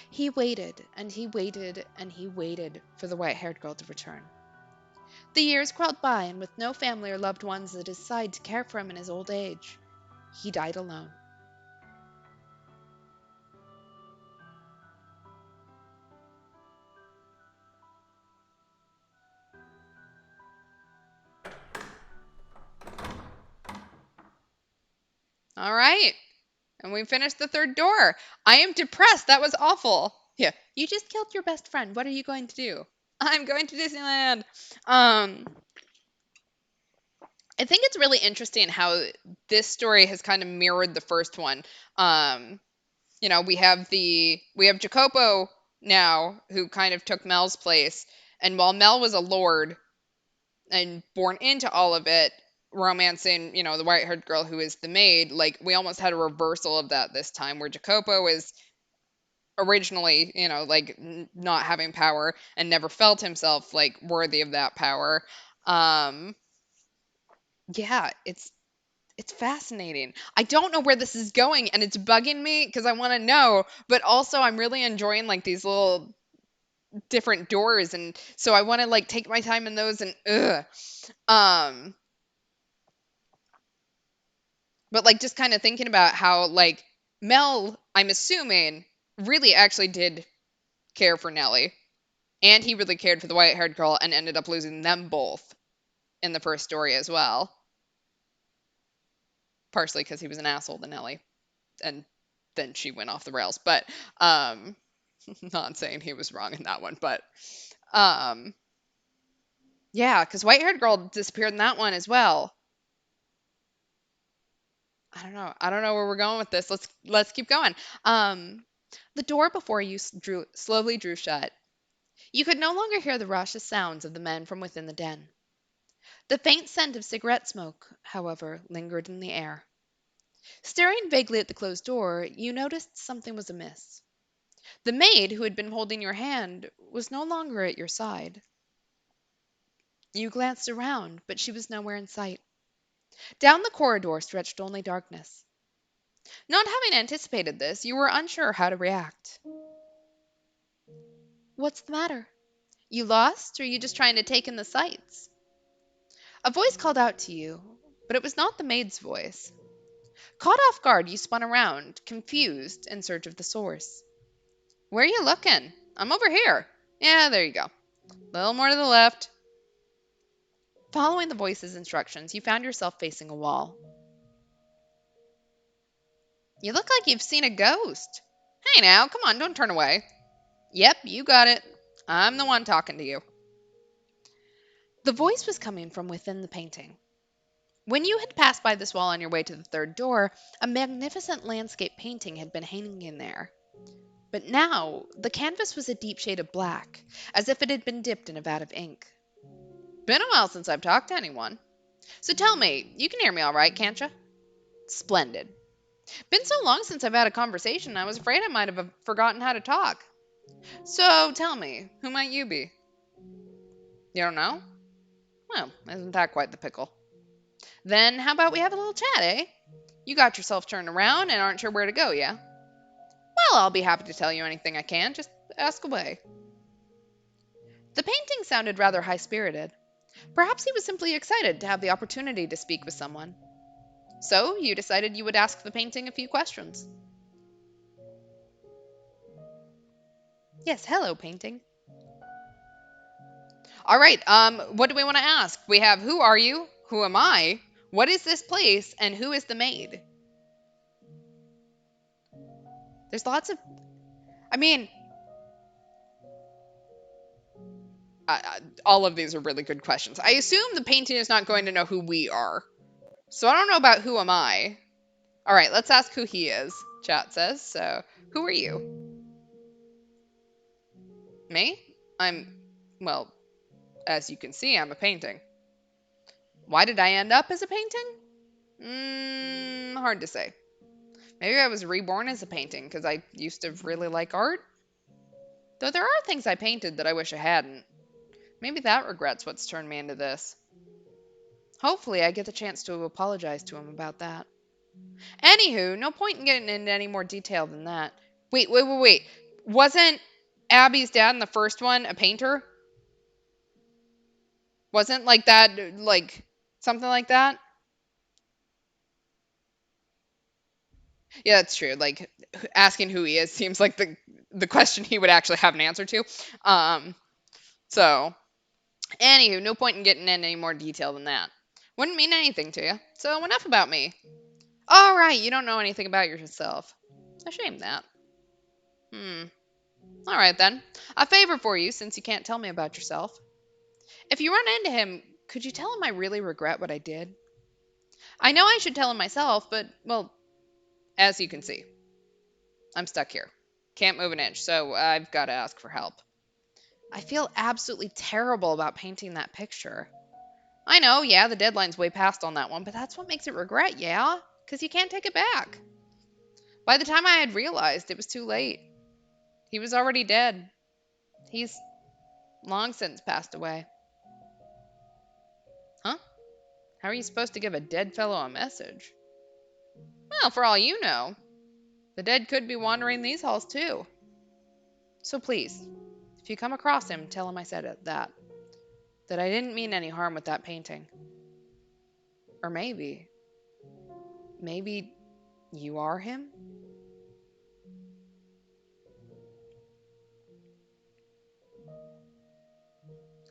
He waited, and he waited, and he waited for the white haired girl to return. The years crawled by, and with no family or loved ones at his side to care for him in his old age, he died alone. All right. And we finished the third door. I am depressed. That was awful. Yeah. You just killed your best friend. What are you going to do? I'm going to Disneyland. Um, I think it's really interesting how this story has kind of mirrored the first one. Um, we have Jacopo now who kind of took Mel's place, and while Mel was a lord and born into all of it, romancing, the white-haired girl who is the maid, like we almost had a reversal of that this time where Jacopo is originally, like not having power and never felt himself like worthy of that power. Um, yeah, it's fascinating. I don't know where this is going and it's bugging me because I want to know, but also I'm really enjoying like these little different doors, and so I want to like take my time in those and ugh. Um, but like just kind of thinking about how like Mel, I'm assuming, really actually did care for Nellie, and he really cared for the white-haired girl and ended up losing them both in the first story as well, partially because he was an asshole to Nellie, and then she went off the rails. But um, not saying he was wrong in that one, but um, yeah, because white-haired girl disappeared in that one as well. I don't know. I don't know where we're going with this. Let's keep going. Um, the door before you slowly drew shut. You could no longer hear the raucous sounds of the men from within the den. The faint scent of cigarette smoke, however, lingered in the air. Staring vaguely at the closed door, you noticed something was amiss. The maid who had been holding your hand was no longer at your side. You glanced around, but she was nowhere in sight. Down the corridor stretched only darkness. Not having anticipated this, you were unsure how to react. What's the matter? You lost, or are you just trying to take in the sights? A voice called out to you, but it was not the maid's voice. Caught off guard, you spun around, confused, in search of the source. Where are you looking? I'm over here. Yeah, there you go. A little more to the left. Following the voice's instructions, you found yourself facing a wall. You look like you've seen a ghost. Hey now, come on, don't turn away. Yep, you got it. I'm the one talking to you. The voice was coming from within the painting. When you had passed by this wall on your way to the third door, a magnificent landscape painting had been hanging in there. But now, the canvas was a deep shade of black, as if it had been dipped in a vat of ink. Been a while since I've talked to anyone. So tell me, you can hear me all right, can't you? Splendid. Been so long since I've had a conversation, I was afraid I might have forgotten how to talk. So tell me, who might you be? You don't know? Well, isn't that quite the pickle? Then how about we have a little chat, eh? You got yourself turned around and aren't sure where to go, yeah? Well, I'll be happy to tell you anything I can. Just ask away. The painting sounded rather high spirited. Perhaps he was simply excited to have the opportunity to speak with someone. So you decided you would ask the painting a few questions. Yes, hello, painting. All right, what do we want to ask? We have who are you? Who am I? What is this place? And who is the maid? There's lots of. I mean, all of these are really good questions. I assume the painting is not going to know who we are. So I don't know about who am I. All right, let's ask who he is, chat says. So, who are you? Me? Well, as you can see, I'm a painting. Why did I end up as a painting? Hard to say. Maybe I was reborn as a painting because I used to really like art. Though there are things I painted that I wish I hadn't. Maybe that regret's what's turned me into this. Hopefully, I get the chance to apologize to him about that. Anywho, no point in getting into any more detail than that. Wait. Wasn't Abby's dad in the first one a painter? Wasn't like that, like something like that? Yeah, that's true. Like asking who he is seems like the question he would actually have an answer to. Um, so anywho, no point in getting in any more detail than that. Wouldn't mean anything to you. So enough about me. All right, you don't know anything about yourself. A shame that. Hmm. All right then. A favor for you, since you can't tell me about yourself. If you run into him, could you tell him I really regret what I did? I know I should tell him myself, but, well, as you can see, I'm stuck here. Can't move an inch, so I've got to ask for help. I feel absolutely terrible about painting that picture. I know, yeah, the deadline's way past on that one, but that's what makes it regret, yeah? Because you can't take it back. By the time I had realized, it was too late. He was already dead. He's long since passed away. Huh? How are you supposed to give a dead fellow a message? Well, for all you know, the dead could be wandering these halls too. So please, if If you come across him, tell him I said that I didn't mean any harm with that painting. Or maybe you are him?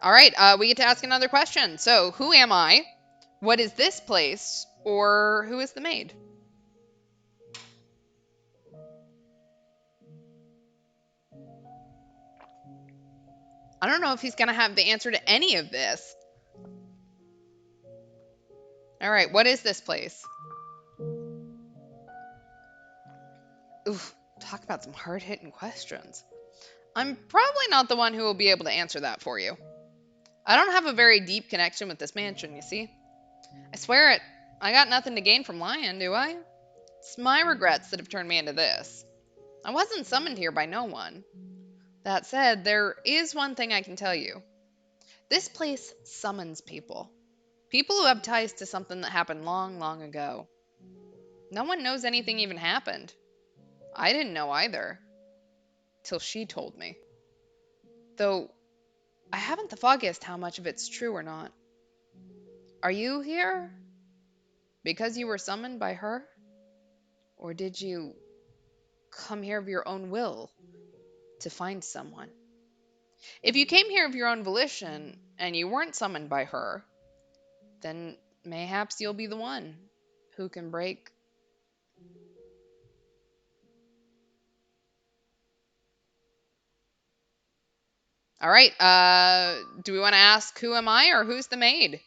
All right, we get to ask another question. So, who am I? What is this place? Or who is the maid? I don't know if he's going to have the answer to any of this. All right, what is this place? Oof, talk about some hard hitting questions. I'm probably not the one who will be able to answer that for you. I don't have a very deep connection with this mansion, you see. I swear it. I got nothing to gain from lying, do I? It's my regrets that have turned me into this. I wasn't summoned here by no one. That said, there is one thing I can tell you. This place summons people. People who have ties to something that happened long, long ago. No one knows anything even happened. I didn't know either, till she told me. Though I haven't the foggiest how much of it's true or not. Are you here because you were summoned by her? Or did you come here of your own will to find someone? If you came here of your own volition and you weren't summoned by her, then mayhaps you'll be the one who can break. All right, do we want to ask who am I or who's the maid?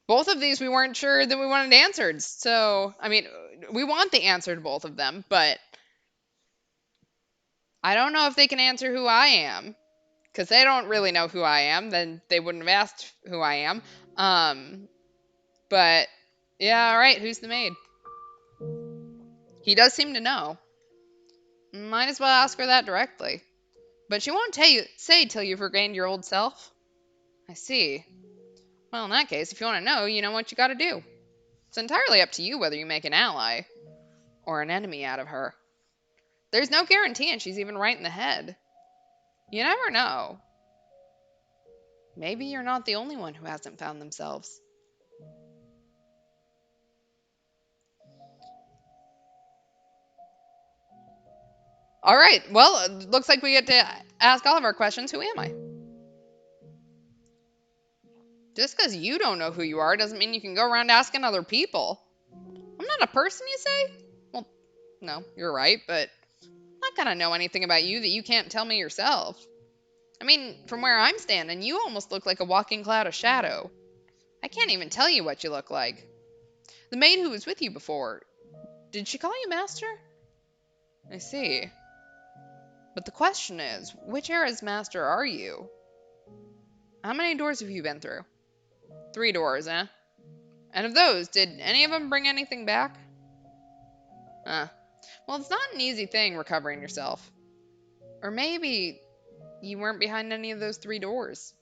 Both of these we weren't sure that we wanted answered. So, I mean, we want the answer to both of them, but I don't know if they can answer who I am because they don't really know who I am. Then they wouldn't have asked who I am. Um, but yeah, all right, who's the maid? He does seem to know. Might as well ask her that directly. But she won't say till you've regained your old self. I see. Well, in that case, if you want to know, you know what you got to do. It's entirely up to you whether you make an ally or an enemy out of her. There's no guaranteeing she's even right in the head. You never know. Maybe you're not the only one who hasn't found themselves. All right, well, it looks like we get to ask all of our questions. Who am I? Just because you don't know who you are doesn't mean you can go around asking other people. I'm not a person, you say? Well, no, you're right, but I'm not gonna know anything about you that you can't tell me yourself. I mean, from where I'm standing, you almost look like a walking cloud of shadow. I can't even tell you what you look like. The maid who was with you before, did she call you master? I see. But the question is, which era's master are you? How many doors have you been through? 3 doors, eh? And of those, did any of them bring anything back? Huh. Well, it's not an easy thing recovering yourself. Or maybe you weren't behind any of those 3 doors.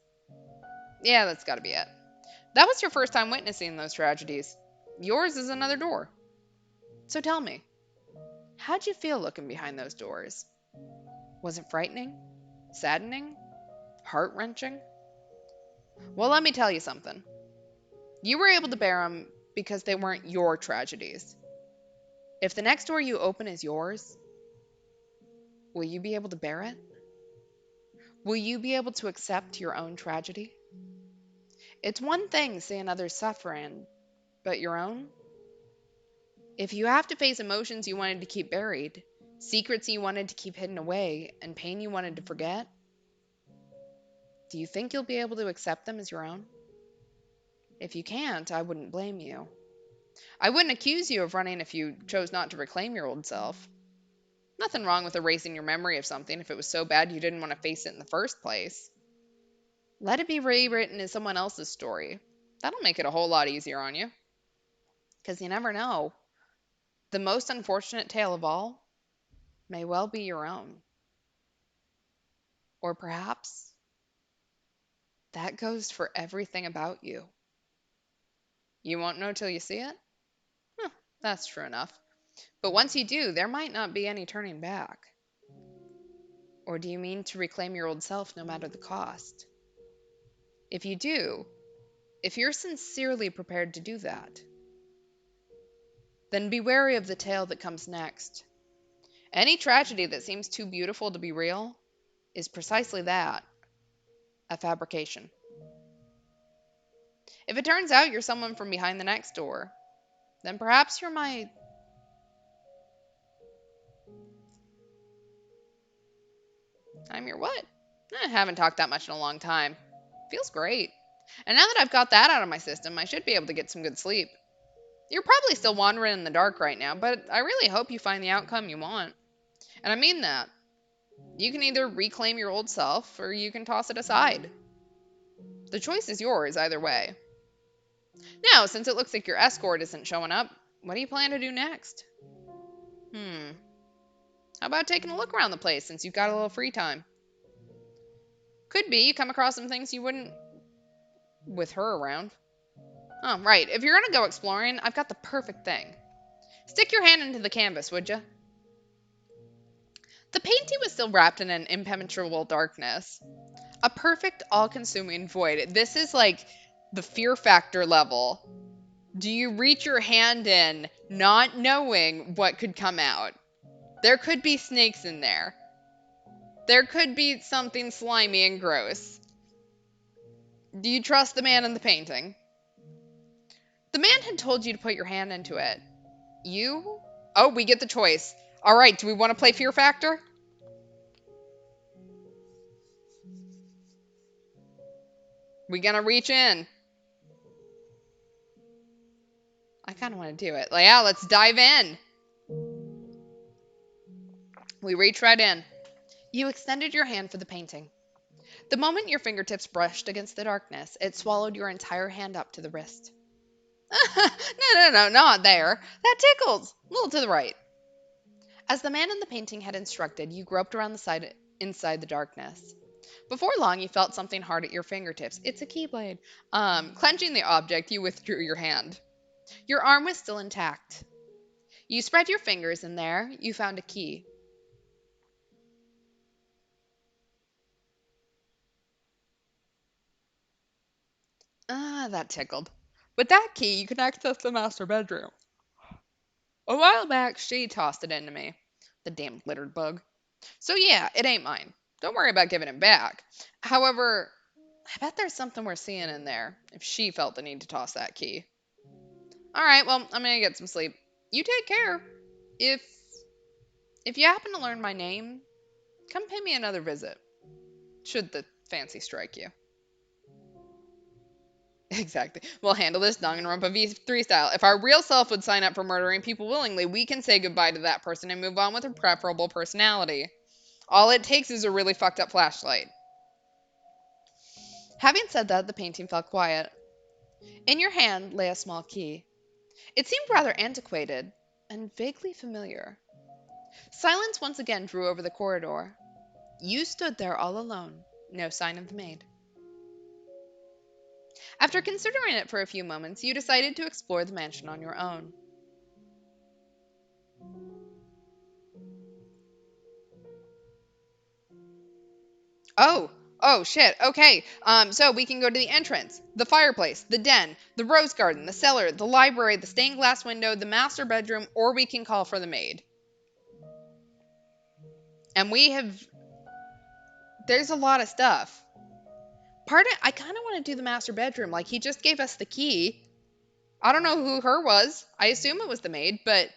Yeah, that's gotta be it. That was your first time witnessing those tragedies. Yours is another door. So tell me, how'd you feel looking behind those doors? Was it frightening? Saddening? Heart wrenching? Well, let me tell you something. You were able to bear them because they weren't your tragedies. If the next door you open is yours, will you be able to bear it? Will you be able to accept your own tragedy? It's one thing seeing others suffering, but your own? If you have to face emotions you wanted to keep buried, secrets you wanted to keep hidden away, and pain you wanted to forget, do you think you'll be able to accept them as your own? If you can't, I wouldn't blame you. I wouldn't accuse you of running if you chose not to reclaim your old self. Nothing wrong with erasing your memory of something if it was so bad you didn't want to face it in the first place. Let it be rewritten as someone else's story. That'll make it a whole lot easier on you. Because you never know. The most unfortunate tale of all may well be your own. Or perhaps that goes for everything about you. You won't know till you see it? Huh, that's true enough. But once you do, there might not be any turning back. Or do you mean to reclaim your old self no matter the cost? If you do, if you're sincerely prepared to do that, then be wary of the tale that comes next. Any tragedy that seems too beautiful to be real is precisely that, a fabrication. If it turns out you're someone from behind the next door, then perhaps you're my. I'm your what? I haven't talked that much in a long time. Feels great. And now that I've got that out of my system, I should be able to get some good sleep. You're probably still wandering in the dark right now, but I really hope you find the outcome you want. And I mean that. You can either reclaim your old self or you can toss it aside. The choice is yours either way. Now, since it looks like your escort isn't showing up, what do you plan to do next? Hmm. How about taking a look around the place since you've got a little free time? Could be you come across some things you wouldn't with her around. Oh, right. If you're gonna go exploring, I've got the perfect thing. Stick your hand into the canvas, would you? The painting was still wrapped in an impenetrable darkness. A perfect, all consuming void. This is like the fear factor level. Do you reach your hand in, not knowing what could come out? There could be snakes in there. There could be something slimy and gross. Do you trust the man in the painting? The man had told you to put your hand into it. You? Oh, we get the choice. All right, do we want to play Fear Factor? We gonna reach in? I kind of want to do it. Like, yeah, let's dive in. We reach right in. You extended your hand for the painting. The moment your fingertips brushed against the darkness, it swallowed your entire hand up to the wrist. No, not there. That tickles. A little to the right. As the man in the painting had instructed, you groped around the side inside the darkness. Before long, you felt something hard at your fingertips. It's a keyblade. Clenching the object, you withdrew your hand. Your arm was still intact. You spread your fingers, and there you found a key. Ah, that tickled. With that key, you can access the master bedroom. A while back, she tossed it into me. The damn littered bug. So yeah, it ain't mine. Don't worry about giving it back. However, I bet there's something we're seeing in there, if she felt the need to toss that key. Alright, well, I'm gonna get some sleep. You take care. If if you happen to learn my name, come pay me another visit. Should the fancy strike you. Exactly. We'll handle this Danganronpa V3 style. If our real self would sign up for murdering people willingly, we can say goodbye to that person and move on with a preferable personality. All it takes is a really fucked up flashlight. Having said that, the painting fell quiet. In your hand lay a small key. It seemed rather antiquated and vaguely familiar. Silence once again drew over the corridor. You stood there all alone, no sign of the maid. After considering it for a few moments, you decided to explore the mansion on your own. Oh, oh shit. Okay. So we can go to the entrance, the fireplace, the den, the rose garden, the cellar, the library, the stained glass window, the master bedroom, or we can call for the maid. And we have there's a lot of stuff. I kind of want to do the master bedroom. Like he just gave us the key. I don't know who her was. I assume it was the maid, but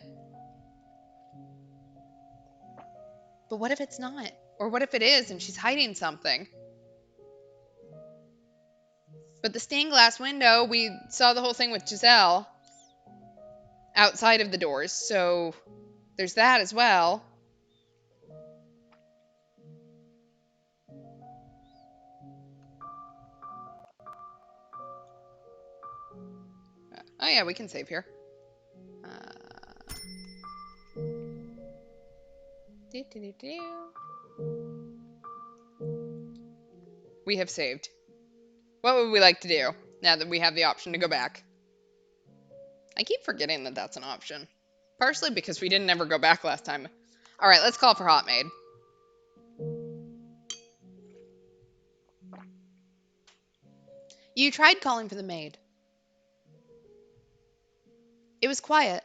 what if it's not? Or what if it is and she's hiding something? But the stained glass window, we saw the whole thing with Giselle outside of the doors, so there's that as well. Oh yeah, we can save here. Uh, we have saved. What would we like to do now that we have the option to go back? I keep forgetting that that's an option. Partially because we didn't ever go back last time. All right, let's call for Hot Maid. You tried calling for the maid. It was quiet.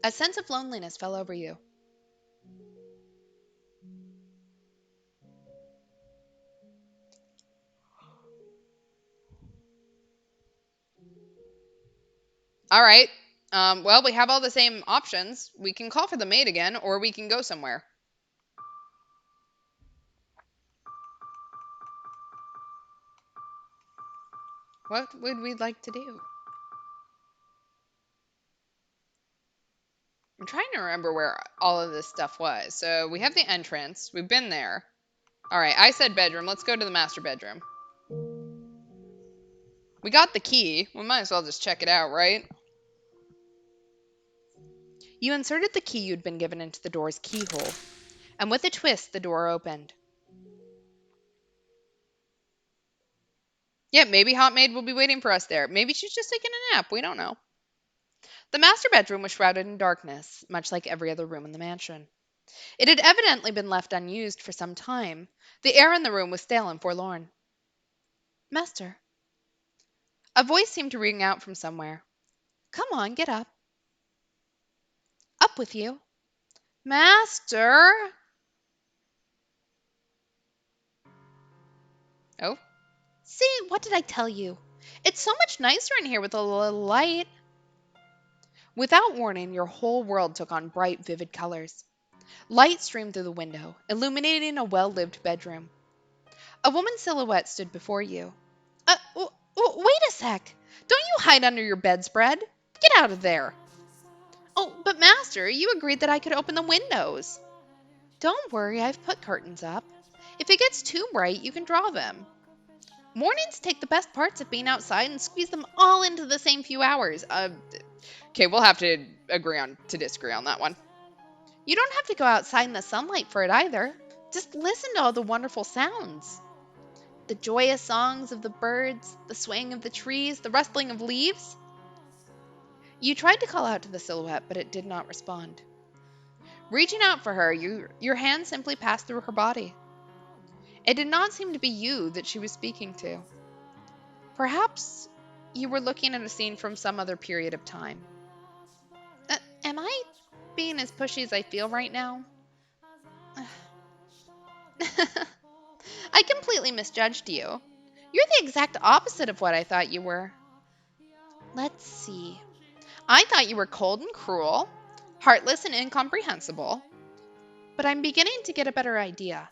A sense of loneliness fell over you. All right. Well, we have all the same options. We can call for the maid again, or we can go somewhere. What would we like to do? I'm trying to remember where all of this stuff was. So we have the entrance. We've been there. All right. I said bedroom. Let's go to the master bedroom. We got the key. We might as well just check it out, right? You inserted the key you'd been given into the door's keyhole, and with a twist, the door opened. Yeah, maybe Hot Maid will be waiting for us there. Maybe she's just taking a nap. We don't know. The master bedroom was shrouded in darkness, much like every other room in the mansion. It had evidently been left unused for some time. The air in the room was stale and forlorn. Master. A voice seemed to ring out from somewhere. Come on, get up. Up with you. Master! Oh, See, what did I tell you? It's so much nicer in here with a little light. Without warning, your whole world took on bright, vivid colors. Light streamed through the window, illuminating a well lived bedroom. A woman's silhouette stood before you. Wait a sec! Don't you hide under your bedspread! Get out of there! Oh, but Master, you agreed that I could open the windows. Don't worry, I've put curtains up. If it gets too bright, you can draw them. Mornings take the best parts of being outside and squeeze them all into the same few hours. okay, we'll have to agree on to disagree on that one. You don't have to go outside in the sunlight for it either. Just listen to all the wonderful sounds. The joyous songs of the birds, the swaying of the trees, the rustling of leaves. You tried to call out to the silhouette, but it did not respond. Reaching out for her, your hand simply passed through her body. It did not seem to be you that she was speaking to. Perhaps you were looking at a scene from some other period of time. Am I being as pushy as I feel right now? I completely misjudged you. You're the exact opposite of what I thought you were. Let's see. I thought you were cold and cruel, heartless and incomprehensible. But I'm beginning to get a better idea.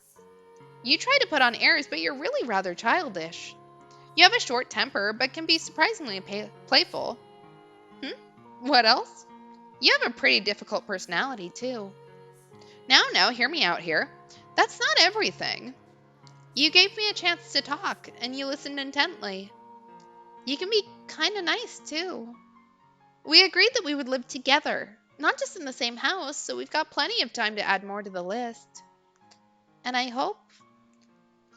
You try to put on airs, but you're really rather childish. You have a short temper, but can be surprisingly playful. What else? You have a pretty difficult personality, too. Now, hear me out here. That's not everything. You gave me a chance to talk, and you listened intently. You can be kind of nice, too. We agreed that we would live together, not just in the same house, so we've got plenty of time to add more to the list. And I hope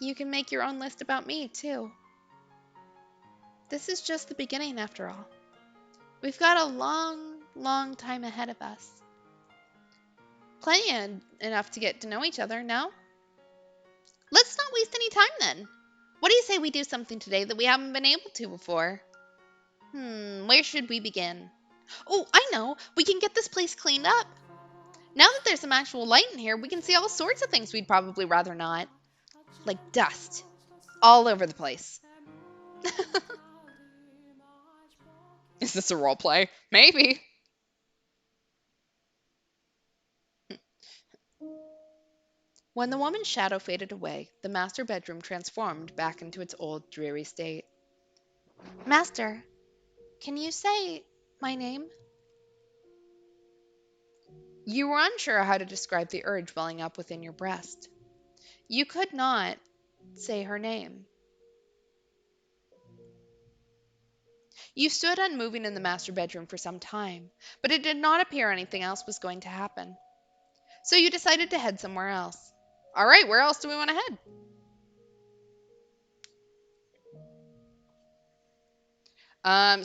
you can make your own list about me, too. This is just the beginning, after all. We've got a long, long time ahead of us. Plenty enough to get to know each other, no? Let's not waste any time then. What do you say we do something today that we haven't been able to before? Where should we begin? Oh, I know. We can get this place cleaned up. Now that there's some actual light in here, we can see all sorts of things we'd probably rather not. Like dust. All over the place. Is this a role play? Maybe. When the woman's shadow faded away, the master bedroom transformed back into its old dreary state. Master, can you say my name? You were unsure how to describe the urge welling up within your breast. You could not say her name. You stood unmoving in the master bedroom for some time, but it did not appear anything else was going to happen. So you decided to head somewhere else. All right, where else do we want to head?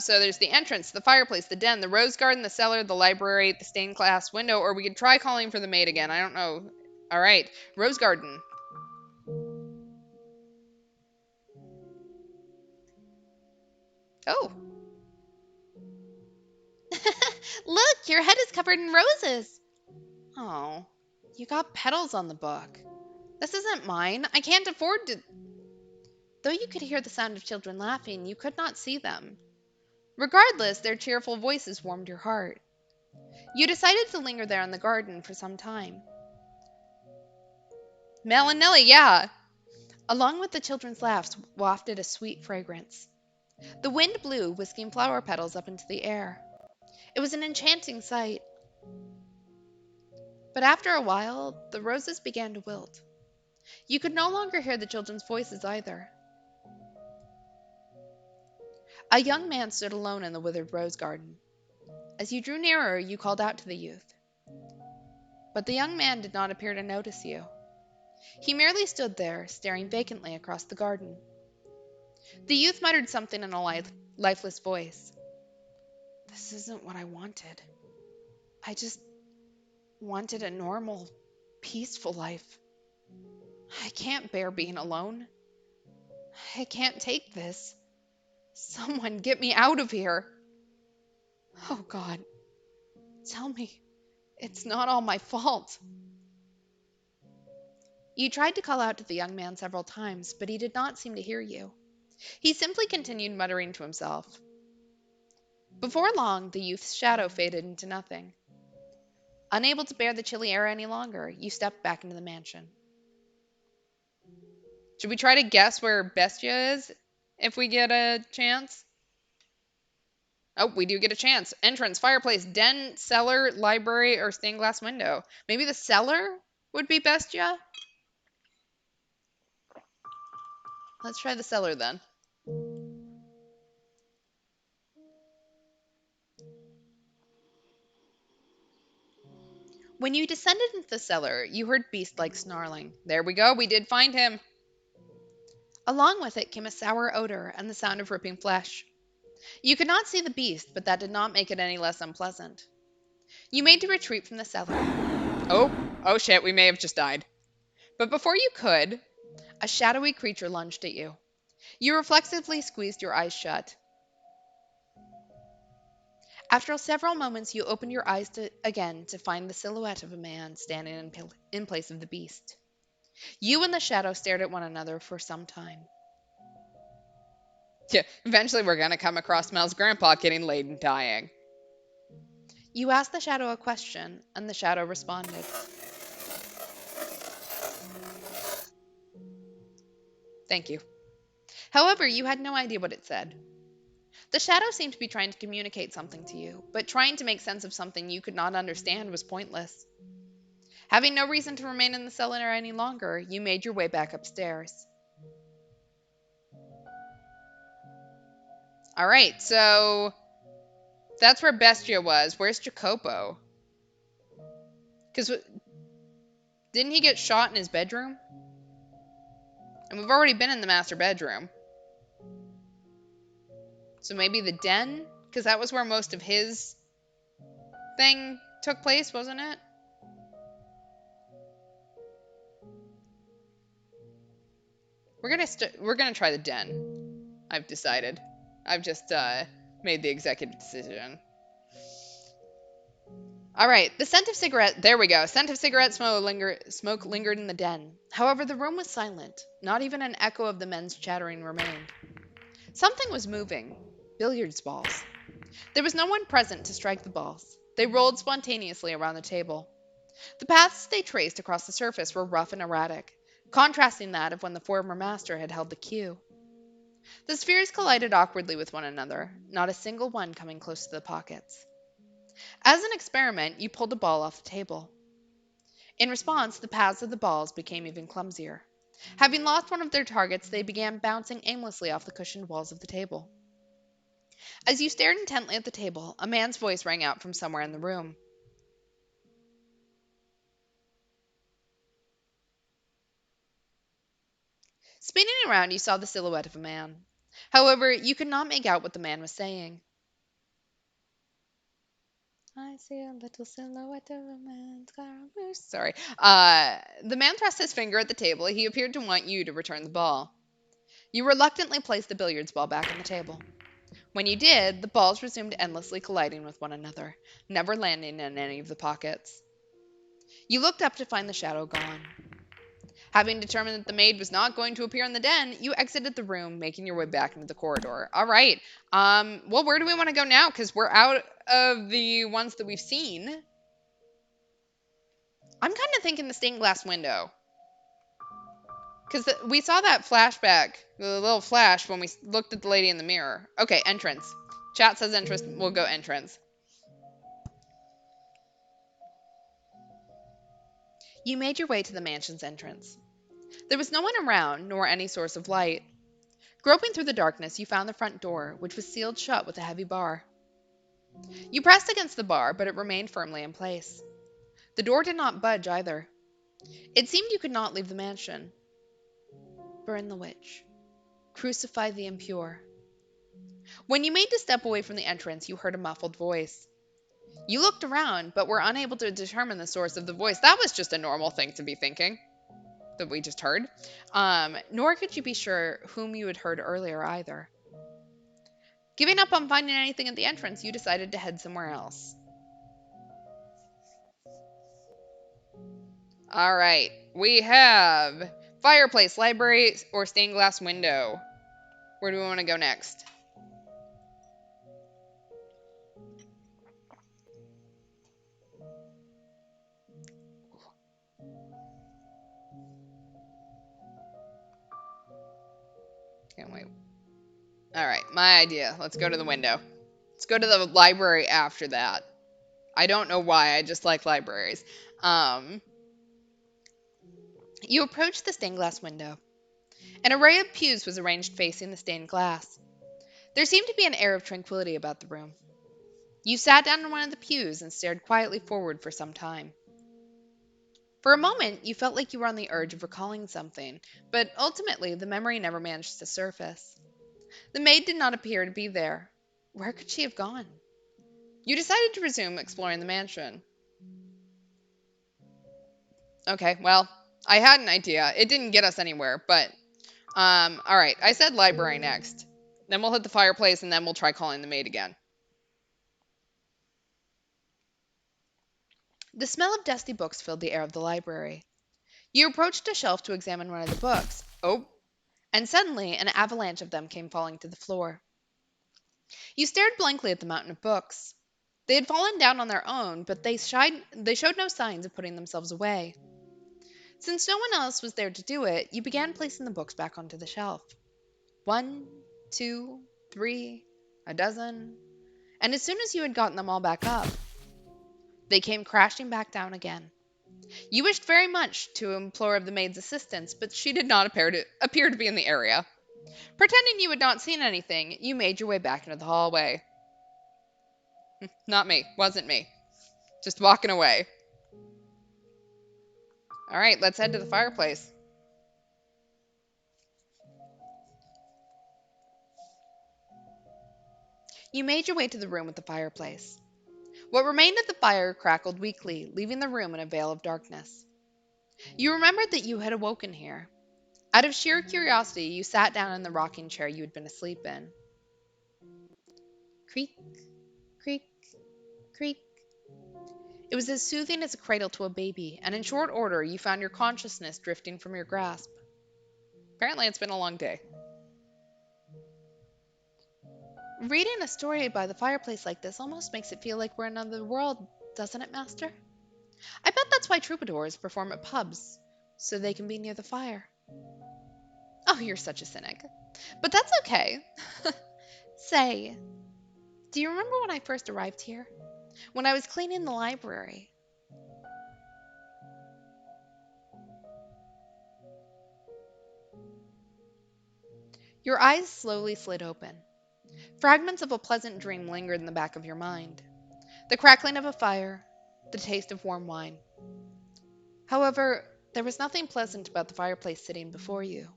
So there's the entrance, the fireplace, the den, the rose garden, the cellar, the library, the stained glass window, or we could try calling for the maid again. I don't know. All right, rose garden. Oh, Look, your head is covered in roses. oh. You got petals on the book. This isn't mine. I can't afford to. Though you could hear the sound of children laughing, you could not see them. Regardless, their cheerful voices warmed your heart. You decided to linger there in the garden for some time. Mel and Nellie, yeah. Along with the children's laughs wafted a sweet fragrance. The wind blew, whisking flower petals up into the air. It was an enchanting sight. But after a while, the roses began to wilt. You could no longer hear the children's voices either. A young man stood alone in the withered rose garden. As you drew nearer, you called out to the youth. But the young man did not appear to notice you. He merely stood there, staring vacantly across the garden. The youth muttered something in a lifeless voice. This isn't what I wanted. I just wanted a normal, peaceful life. I can't bear being alone. I can't take this. Someone get me out of here. Oh God, tell me it's not all my fault. You tried to call out to the young man several times, but he did not seem to hear you. He simply continued muttering to himself. Before long, the youth's shadow faded into nothing. Unable to bear the chilly air any longer, you stepped back into the mansion. Should we try to guess where Bestia is if we get a chance? Oh, we do get a chance. Entrance, fireplace, den, cellar, library, or stained glass window. Maybe the cellar would be Bestia? Let's try the cellar then. When you descended into the cellar, you heard beast-like snarling. There we go. We did find him. Along with it came a sour odor and the sound of ripping flesh. You could not see the beast, but that did not make it any less unpleasant. You made to retreat from the cellar. Oh, oh shit. We may have just died. But before you could, A shadowy creature lunged at you. You reflexively squeezed your eyes shut. After several moments, you opened your eyes again to find the silhouette of a man standing in place of the beast. You and the shadow stared at one another for some time. yeah, eventually we're going to come across Mel's grandpa getting laid and dying. You asked the shadow a question, and the shadow responded. Thank you. However, you had no idea what it said. The shadow seemed to be trying to communicate something to you, but trying to make sense of something you could not understand was pointless. Having no reason to remain in the cellar any longer, you made your way back upstairs. All right, so that's where Bestia was. Where's Jacopo? Because didn't he get shot in his bedroom? And we've already been in the master bedroom. So maybe the den? Because that was where most of his thing took place, wasn't it? We're gonna try the den. I've decided. I've just made the executive decision. All right, the scent of cigarette. There we go. Scent of cigarette smoke lingered in the den. However, the room was silent. Not even an echo of the men's chattering remained. Something was moving. Billiards balls. There was no one present to strike the balls. They rolled spontaneously around the table. The paths they traced across the surface were rough and erratic, contrasting that of when the former master had held the cue. The spheres collided awkwardly with one another, not a single one coming close to the pockets. As an experiment, you pulled a ball off the table. In response, the paths of the balls became even clumsier. Having lost one of their targets, they began bouncing aimlessly off the cushioned walls of the table. As you stared intently at the table, a man's voice rang out from somewhere in the room. Spinning around, you saw the silhouette of a man. However, you could not make out what the man was saying. I see a little silhouette of a man. Sorry. The man thrust his finger at the table. He appeared to want you to return the ball. You reluctantly placed the billiards ball back on the table. When you did, the balls resumed endlessly colliding with one another, never landing in any of the pockets. You looked up to find the shadow gone. Having determined that the maid was not going to appear in the den, you exited the room, making your way back into the corridor. All right. Well, where do we want to go now? Because we're out of the ones that we've seen. I'm kind of thinking the stained glass window. Because we saw that flashback, the little flash, when we looked at the lady in the mirror. Okay, entrance. Chat says entrance. We'll go entrance. You made your way to the mansion's entrance. There was no one around, nor any source of light. Groping through the darkness, you found the front door, which was sealed shut with a heavy bar. You pressed against the bar, but it remained firmly in place. The door did not budge either. It seemed you could not leave the mansion. Burn the witch. Crucify the impure. When you made to step away from the entrance, you heard a muffled voice. You looked around, but were unable to determine the source of the voice. That was just a normal thing to be thinking that we just heard. Nor could you be sure whom you had heard earlier either. Giving up on finding anything at the entrance, you decided to head somewhere else. All right. We have fireplace, library, or stained glass window. Where do we want to go next? Can't wait. All right, my idea. Let's go to the window. Let's go to the library after that. I don't know why, I just like libraries. Um, you approached the stained glass window. An array of pews was arranged facing the stained glass. There seemed to be an air of tranquility about the room. You sat down in one of the pews and stared quietly forward for some time. For a moment, you felt like you were on the urge of recalling something, but ultimately the memory never managed to surface. The maid did not appear to be there. Where could she have gone? You decided to resume exploring the mansion. Okay, well, I had an idea. It didn't get us anywhere, but all right. I said library next. Then we'll hit the fireplace and then we'll try calling the maid again. The smell of dusty books filled the air of the library. You approached a shelf to examine one of the books. Oh, and suddenly an avalanche of them came falling to the floor. You stared blankly at the mountain of books. They had fallen down on their own, but they showed no signs of putting themselves away. Since no one else was there to do it, you began placing the books back onto the shelf. 1, 2, 3, a dozen, and as soon as you had gotten them all back up, they came crashing back down again. You wished very much to implore of the maid's assistance, but she did not appear to be in the area. Pretending you had not seen anything, you made your way back into the hallway. Not me. Wasn't me. Just walking away. All right, let's head to the fireplace. You made your way to the room with the fireplace. What remained of the fire crackled weakly, leaving the room in a veil of darkness. You remembered that you had awoken here. Out of sheer curiosity, you sat down in the rocking chair you had been asleep in. Creak, creak, creak. It was as soothing as a cradle to a baby, and in short order you found your consciousness drifting from your grasp. Apparently, it's been a long day. Reading a story by the fireplace like this almost makes it feel like we're in another world, doesn't it, Master? I bet that's why troubadours perform at pubs, so they can be near the fire. Oh, you're such a cynic. But that's okay. Say, do you remember when I first arrived here? When I was cleaning the library? Your eyes slowly slid open. Fragments of a pleasant dream lingered in the back of your mind. The crackling of a fire, the taste of warm wine. However, there was nothing pleasant about the fireplace sitting before you.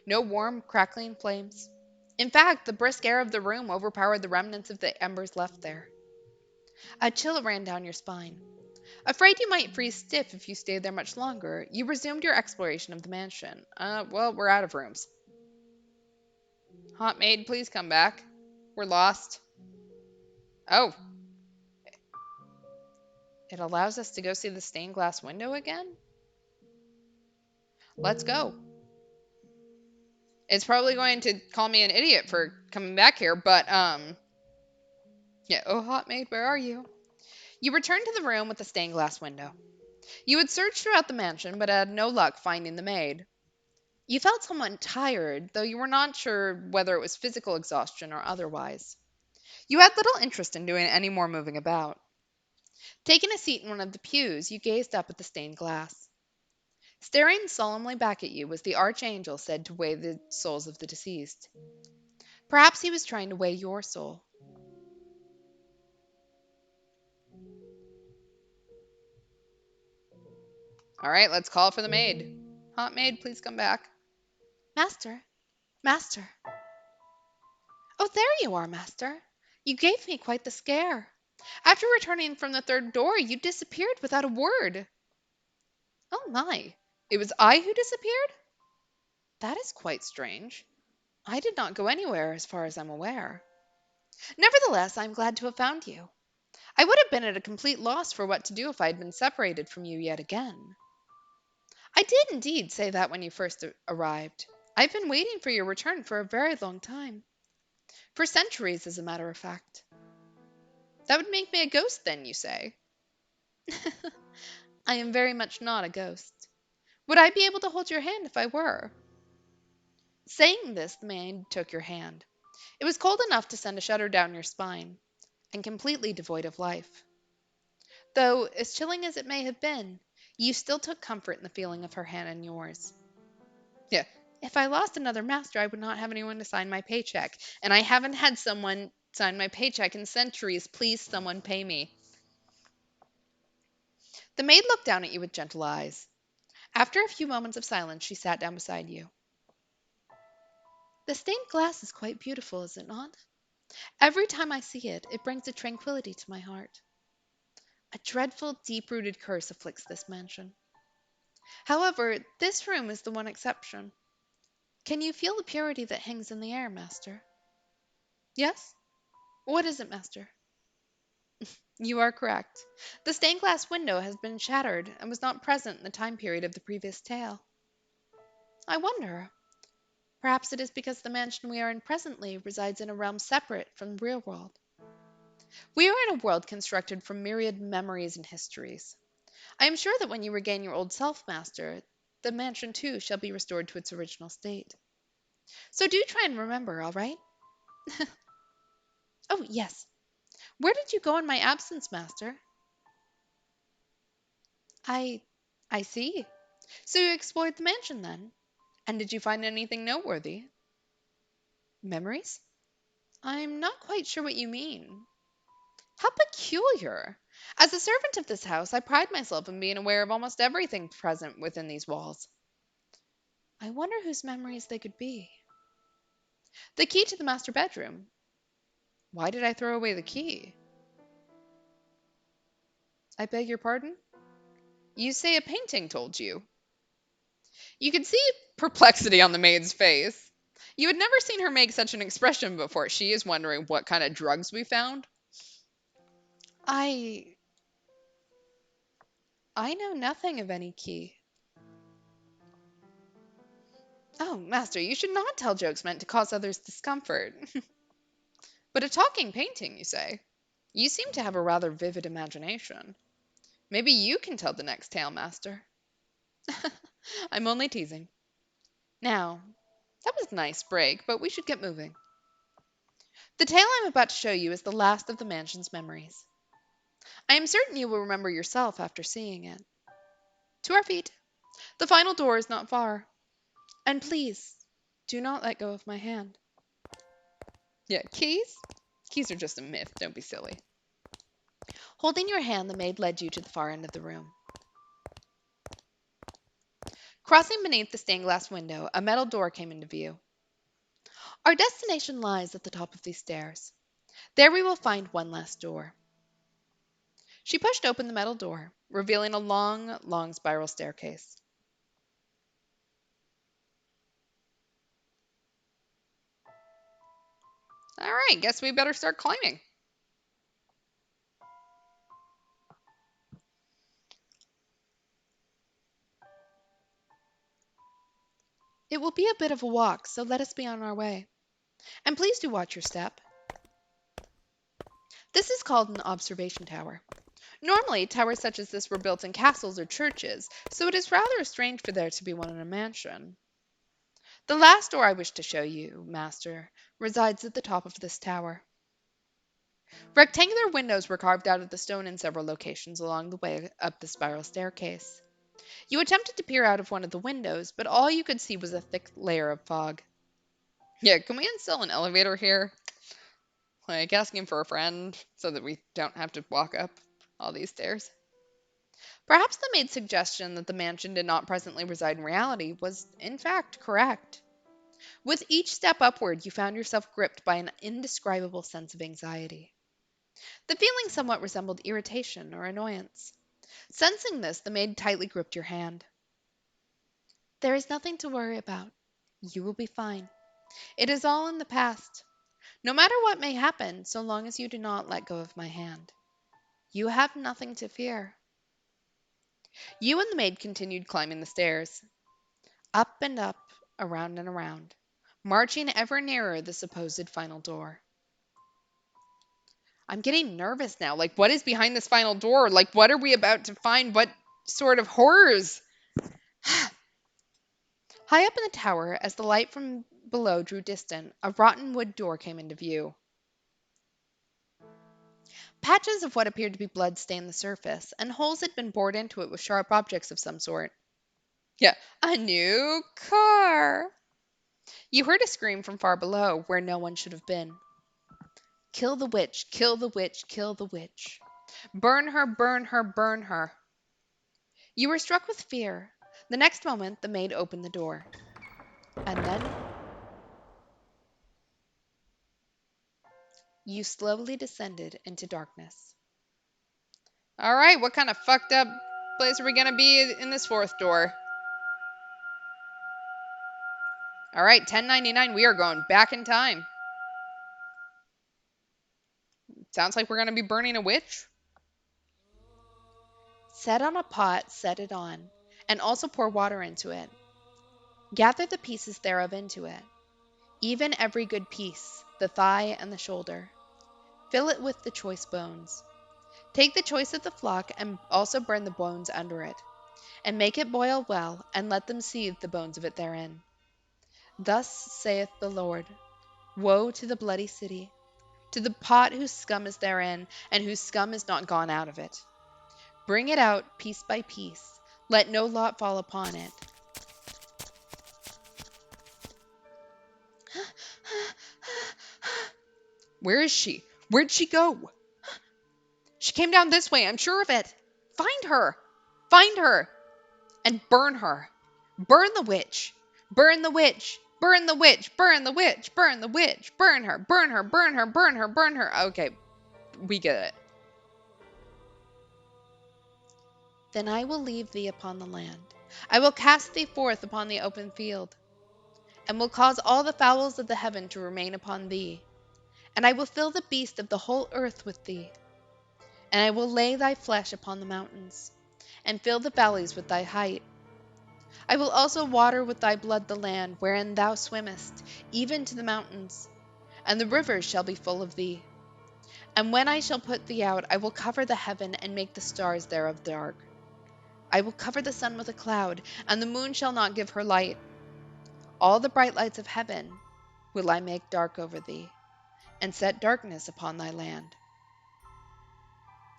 No warm, crackling flames. In fact, the brisk air of the room overpowered the remnants of the embers left there. A chill ran down your spine. Afraid you might freeze stiff if you stayed there much longer, you resumed your exploration of the mansion. Well, we're out of rooms. Hot maid, please come back. We're lost. Oh, it allows us to go see the stained glass window again? Let's go. It's probably going to call me an idiot for coming back here, but yeah. Oh, hot maid, where are you? You returned to the room with the stained glass window. You had searched throughout the mansion, but had no luck finding the maid. You felt somewhat tired, though you were not sure whether it was physical exhaustion or otherwise. You had little interest in doing any more moving about. Taking a seat in one of the pews, you gazed up at the stained glass. Staring solemnly back at you was the archangel said to weigh the souls of the deceased. Perhaps he was trying to weigh your soul. All right, let's call for the maid. Hot maid, please come back. Master, master. Oh, there you are, master. You gave me quite the scare. After returning from the third door, you disappeared without a word. Oh my, it was I who disappeared? That is quite strange. I did not go anywhere as far as I'm aware. Nevertheless, I am glad to have found you. I would have been at a complete loss for what to do if I had been separated from you yet again. I did indeed say that when you first arrived. I've been waiting for your return for a very long time. For centuries, as a matter of fact. That would make me a ghost, then, you say? I am very much not a ghost. Would I be able to hold your hand if I were? Saying this, the man took your hand. It was cold enough to send a shudder down your spine, and completely devoid of life. Though, as chilling as it may have been, you still took comfort in the feeling of her hand in yours. Yeah. If I lost another master, I would not have anyone to sign my paycheck. And I haven't had someone sign my paycheck in centuries. Please, someone pay me. The maid looked down at you with gentle eyes. After a few moments of silence, she sat down beside you. The stained glass is quite beautiful, is it not? Every time I see it, it brings a tranquility to my heart. A dreadful, deep rooted curse afflicts this mansion. However, this room is the one exception. Can you feel the purity that hangs in the air, master? Yes? What is it, master? You are correct. The stained glass window has been shattered and was not present in the time period of the previous tale. I wonder. Perhaps it is because the mansion we are in presently resides in a realm separate from the real world. We are in a world constructed from myriad memories and histories. I am sure that when you regain your old self, master, the mansion too shall be restored to its original state. So do try and remember, all right? Oh, yes. Where did you go in my absence, master? I I see. So you explored the mansion then? And did you find anything noteworthy? Memories? I'm not quite sure what you mean. How peculiar! As a servant of this house, I pride myself in being aware of almost everything present within these walls. I wonder whose memories they could be. The key to the master bedroom. Why did I throw away the key? I beg your pardon? You say a painting told you. You could see perplexity on the maid's face. You had never seen her make such an expression before. She is wondering what kind of drugs we found. I I know nothing of any key. Oh, master, you should not tell jokes meant to cause others discomfort. But a talking painting, you say? You seem to have a rather vivid imagination. Maybe you can tell the next tale, master. I'm only teasing. Now, that was a nice break, but we should get moving. The tale I'm about to show you is the last of the mansion's memories. I am certain you will remember yourself after seeing it. To our feet. The final door is not far. And please, do not let go of my hand. Yeah, keys? Keys are just a myth. Don't be silly. Holding your hand, the maid led you to the far end of the room. Crossing beneath the stained glass window, a metal door came into view. Our destination lies at the top of these stairs. There we will find one last door. She pushed open the metal door, revealing a long, long spiral staircase. All right, guess we better start climbing. It will be a bit of a walk, so let us be on our way. And please do watch your step. This is called an observation tower. Normally, towers such as this were built in castles or churches, so it is rather strange for there to be one in a mansion. The last door I wish to show you, master, resides at the top of this tower. Rectangular windows were carved out of the stone in several locations along the way up the spiral staircase. You attempted to peer out of one of the windows, but all you could see was a thick layer of fog. Yeah, can we install an elevator here? Like asking for a friend so that we don't have to walk up all these stairs? Perhaps the maid's suggestion that the mansion did not presently reside in reality was, in fact, correct. With each step upward, you found yourself gripped by an indescribable sense of anxiety. The feeling somewhat resembled irritation or annoyance. Sensing this, the maid tightly gripped your hand. There is nothing to worry about. You will be fine. It is all in the past. No matter what may happen, so long as you do not let go of my hand, you have nothing to fear. You and the maid continued climbing the stairs, up and up, around and around, marching ever nearer the supposed final door. I'm getting nervous now. Like, what is behind this final door? Like, what are we about to find? What sort of horrors? High up in the tower, as the light from below drew distant, a rotten wood door came into view. Patches of what appeared to be blood stained the surface, and holes had been bored into it with sharp objects of some sort. Yeah, a new car. You heard a scream from far below, where no one should have been. Kill the witch, kill the witch, kill the witch. Burn her, burn her, burn her. You were struck with fear. The next moment, the maid opened the door. And then you slowly descended into darkness. All right, what kind of fucked up place are we gonna be in this fourth door? All right, 1099. We are going back in time. Sounds like we're gonna be burning a witch. Set on a pot, set it on, and also pour water into it. Gather the pieces thereof into it, even every good piece, the thigh and the shoulder. Fill it with the choice bones. Take the choice of the flock, and also burn the bones under it, and make it boil well, and let them seethe the bones of it therein. Thus saith the Lord: Woe to the bloody city, to the pot whose scum is therein, and whose scum is not gone out of it. Bring it out piece by piece. Let no lot fall upon it. Where is she? Where'd she go? She came down this way, I'm sure of it. Find her! Find her! And burn her. Burn the witch. Burn the witch. Burn the witch. Burn the witch. Burn the witch. Burn her. Burn her. Burn her. Burn her. Burn her. Okay, we get it. Then I will leave thee upon the land. I will cast thee forth upon the open field, and will cause all the fowls of the heaven to remain upon thee. And I will fill the beasts of the whole earth with thee. And I will lay thy flesh upon the mountains, and fill the valleys with thy height. I will also water with thy blood the land wherein thou swimmest, even to the mountains, and the rivers shall be full of thee. And when I shall put thee out, I will cover the heaven, and make the stars thereof dark. I will cover the sun with a cloud, and the moon shall not give her light. All the bright lights of heaven will I make dark over thee, and set darkness upon thy land.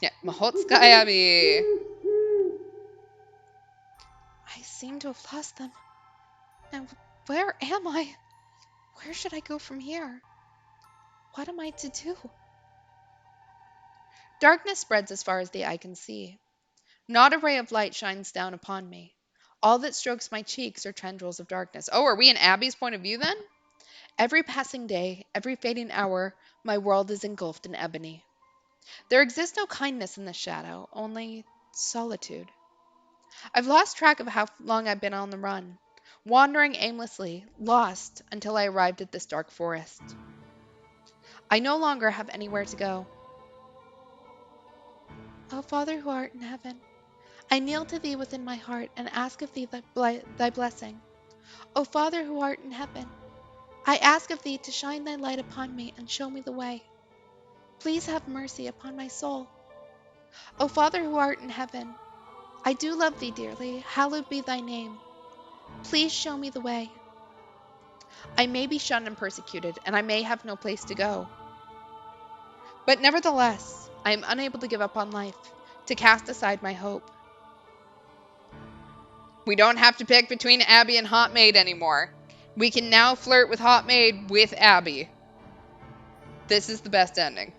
Yeah, Mahotska Abbey. I seem to have lost them. And where am I? Where should I go from here? What am I to do? Darkness spreads as far as the eye can see. Not a ray of light shines down upon me. All that strokes my cheeks are tendrils of darkness. Oh, are we in Abby's point of view then? Every passing day, every fading hour, my world is engulfed in ebony. There exists no kindness in the shadow, only solitude. I've lost track of how long I've been on the run, wandering aimlessly, lost until I arrived at this dark forest. I no longer have anywhere to go. O Father who art in heaven, I kneel to thee within my heart and ask of thee thy blessing. O Father who art in heaven, I ask of thee to shine thy light upon me and show me the way. Please have mercy upon my soul. O Father who art in heaven, I do love thee dearly. Hallowed be thy name. Please show me the way. I may be shunned and persecuted, and I may have no place to go. But nevertheless, I am unable to give up on life, to cast aside my hope. We don't have to pick between Abby and Hot Maid anymore. We can now flirt with Hot Maid with Abby. This is the best ending.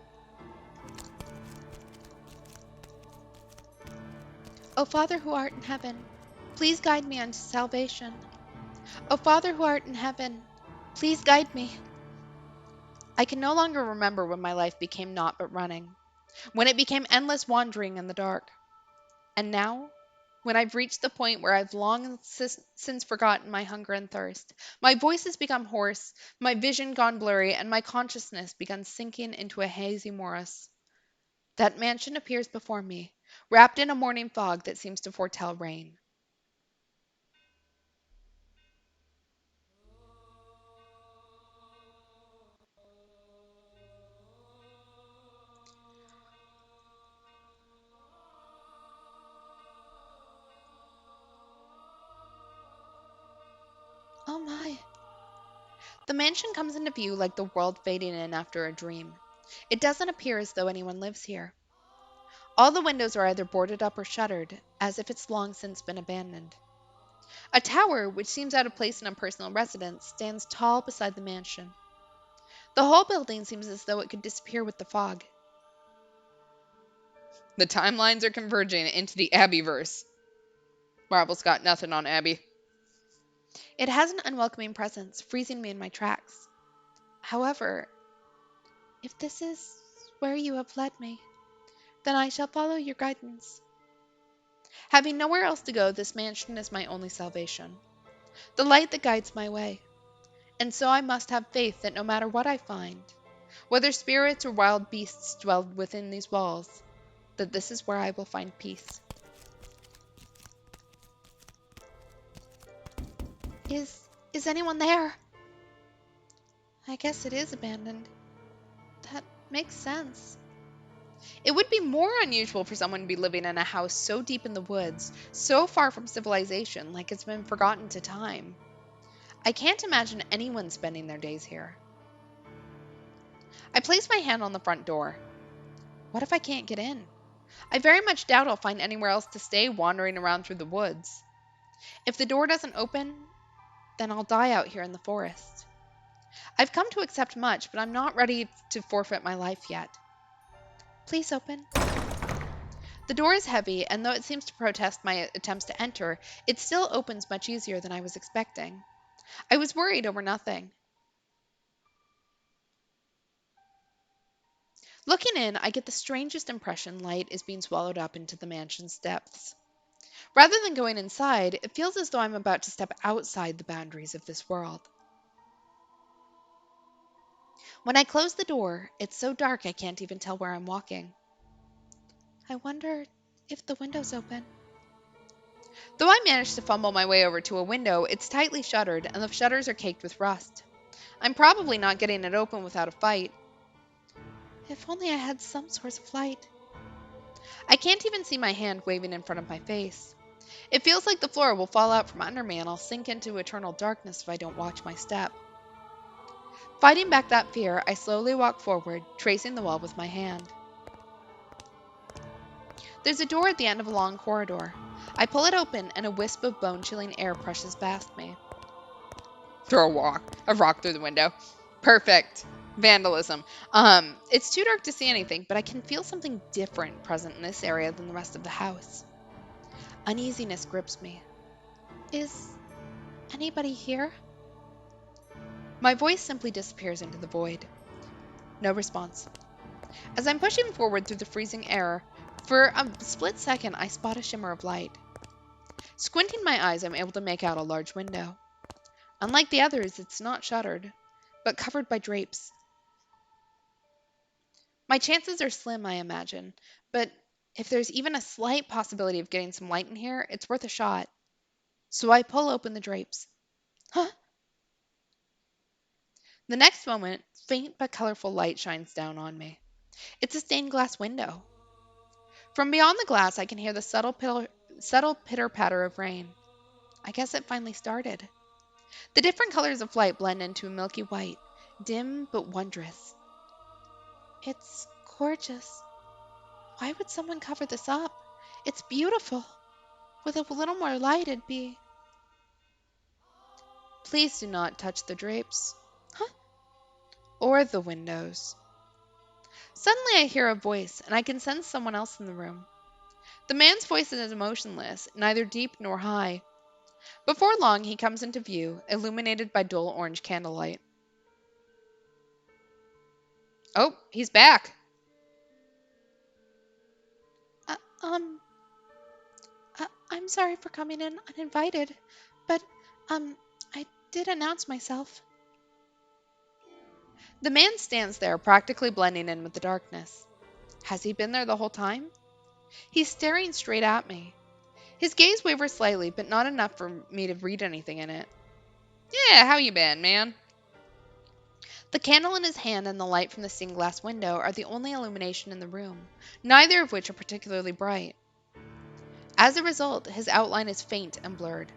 O Father who art in heaven, please guide me unto salvation. O Father who art in heaven, please guide me. I can no longer remember when my life became naught but running, when it became endless wandering in the dark. And now, when I've reached the point where I've long since forgotten my hunger and thirst, my voice has become hoarse, my vision gone blurry, and my consciousness begun sinking into a hazy morass, that mansion appears before me, wrapped in a morning fog that seems to foretell rain. Oh my! The mansion comes into view like the world fading in after a dream. It doesn't appear as though anyone lives here. All the windows are either boarded up or shuttered, as if it's long since been abandoned. A tower, which seems out of place in a personal residence, stands tall beside the mansion. The whole building seems as though it could disappear with the fog. The timelines are converging into the Abbyverse. Marble's got nothing on Abby. It has an unwelcoming presence, freezing me in my tracks. However, if this is where you have led me, then I shall follow your guidance. Having nowhere else to go, this mansion is my only salvation, the light that guides my way. And so I must have faith that no matter what I find, whether spirits or wild beasts dwell within these walls, that this is where I will find peace. Is anyone there? I guess it is abandoned. That makes sense. It would be more unusual for someone to be living in a house so deep in the woods, so far from civilization, like it's been forgotten to time. I can't imagine anyone spending their days here. I place my hand on the front door. What if I can't get in? I very much doubt I'll find anywhere else to stay wandering around through the woods. If the door doesn't open, then I'll die out here in the forest. I've come to accept much, but I'm not ready to forfeit my life yet. Please open. The door is heavy, and though it seems to protest my attempts to enter, it still opens much easier than I was expecting. I was worried over nothing. Looking in, I get the strangest impression light is being swallowed up into the mansion's depths. Rather than going inside, it feels as though I'm about to step outside the boundaries of this world. When I close the door, it's so dark I can't even tell where I'm walking. I wonder if the window's open. Though I manage to fumble my way over to a window, it's tightly shuttered and the shutters are caked with rust. I'm probably not getting it open without a fight. If only I had some source of light. I can't even see my hand waving in front of my face. It feels like the floor will fall out from under me and I'll sink into eternal darkness if I don't watch my step. Fighting back that fear, I slowly walk forward, tracing the wall with my hand. There's a door at the end of a long corridor. I pull it open and a wisp of bone-chilling air brushes past me. Throw a rock through the window. Perfect. Vandalism. It's too dark to see anything, but I can feel something different present in this area than the rest of the house. Uneasiness grips me. Is anybody here? My voice simply disappears into the void. No response. As I'm pushing forward through the freezing air, for a split second I spot a shimmer of light. Squinting my eyes, I'm able to make out a large window. Unlike the others, it's not shuttered, but covered by drapes. My chances are slim, I imagine, but if there's even a slight possibility of getting some light in here, it's worth a shot. So I pull open the drapes. Huh? The next moment, faint but colorful light shines down on me. It's a stained glass window. From beyond the glass, I can hear the subtle pitter patter of rain. I guess it finally started. The different colors of light blend into a milky white, dim but wondrous. It's gorgeous. Why would someone cover this up? It's beautiful. With a little more light, it'd be. Please do not touch the drapes. Huh? Or the windows. Suddenly, I hear a voice, and I can sense someone else in the room. The man's voice is emotionless, neither deep nor high. Before long, he comes into view, illuminated by dull orange candlelight. Oh, he's back. Uh, um, I'm sorry for coming in uninvited, but, um, I did announce myself. The man stands there, practically blending in with the darkness. Has he been there the whole time? He's staring straight at me. His gaze wavers slightly, but not enough for me to read anything in it. Yeah, how you been, man? The candle in his hand and the light from the stained glass window are the only illumination in the room, neither of which are particularly bright. As a result, his outline is faint and blurred.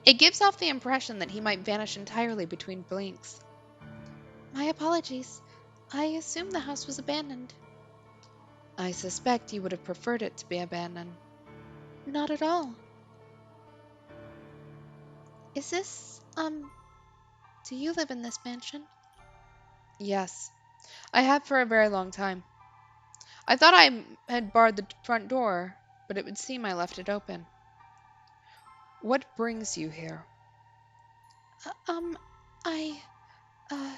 It gives off the impression that he might vanish entirely between blinks. My apologies. I assumed the house was abandoned. I suspect you would have preferred it to be abandoned. Not at all. Is this, do you live in this mansion? Yes, I have for a very long time. I thought I had barred the front door, but it would seem I left it open. What brings you here? I, uh,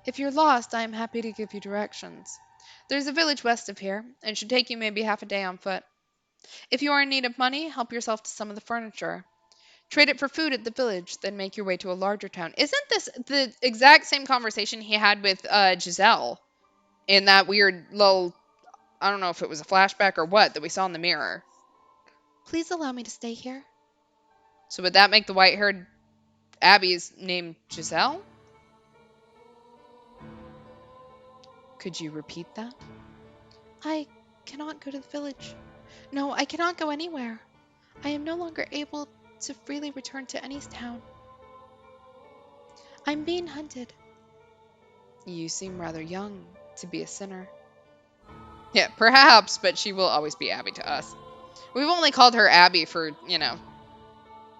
if you're lost, I am happy to give you directions. There's a village west of here. It should take you maybe half a day on foot. If you are in need of money, help yourself to some of the furniture. Trade it for food at the village, then make your way to a larger town. Isn't this the exact same conversation he had with Giselle in that weird little, I don't know if it was a flashback or what, that we saw in the mirror? Please allow me to stay here. So would that make the white-haired Abby's name Giselle? Could you repeat that? I cannot go to the village. No, I cannot go anywhere. I am no longer able to freely return to any town. I'm being hunted. You seem rather young to be a sinner. Yeah, perhaps, but she will always be Abby to us. We've only called her Abby for,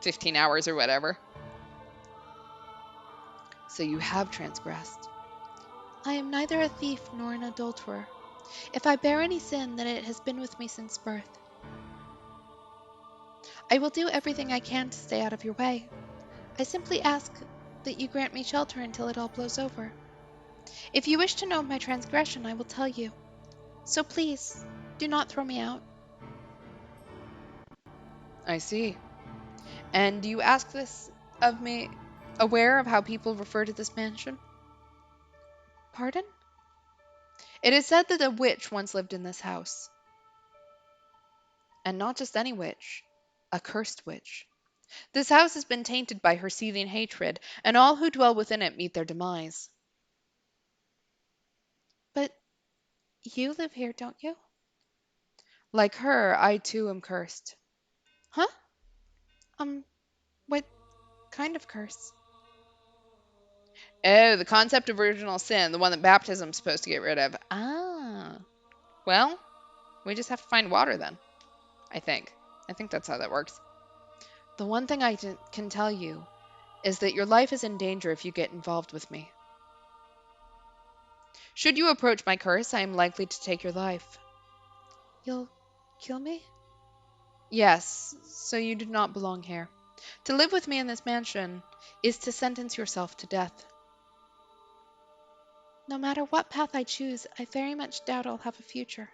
15 hours or whatever. So you have transgressed. I am neither a thief nor an adulterer. If I bear any sin, then it has been with me since birth. I will do everything I can to stay out of your way. I simply ask that you grant me shelter until it all blows over. If you wish to know my transgression, I will tell you. So please, do not throw me out. I see. And do you ask this of me, aware of how people refer to this mansion? Pardon? It is said that a witch once lived in this house. And not just any witch, a cursed witch. This house has been tainted by her seething hatred, and all who dwell within it meet their demise. But you live here, don't you? Like her, I too am cursed. Huh? Um, what kind of curse? Oh, the concept of original sin, the one that baptism's supposed to get rid of. Ah. Well, we just have to find water then, I think. I think that's how that works. The one thing I can tell you is that your life is in danger if you get involved with me. Should you approach my curse, I am likely to take your life. You'll kill me? Yes, so you do not belong here. To live with me in this mansion is to sentence yourself to death. No matter what path I choose, I very much doubt I'll have a future.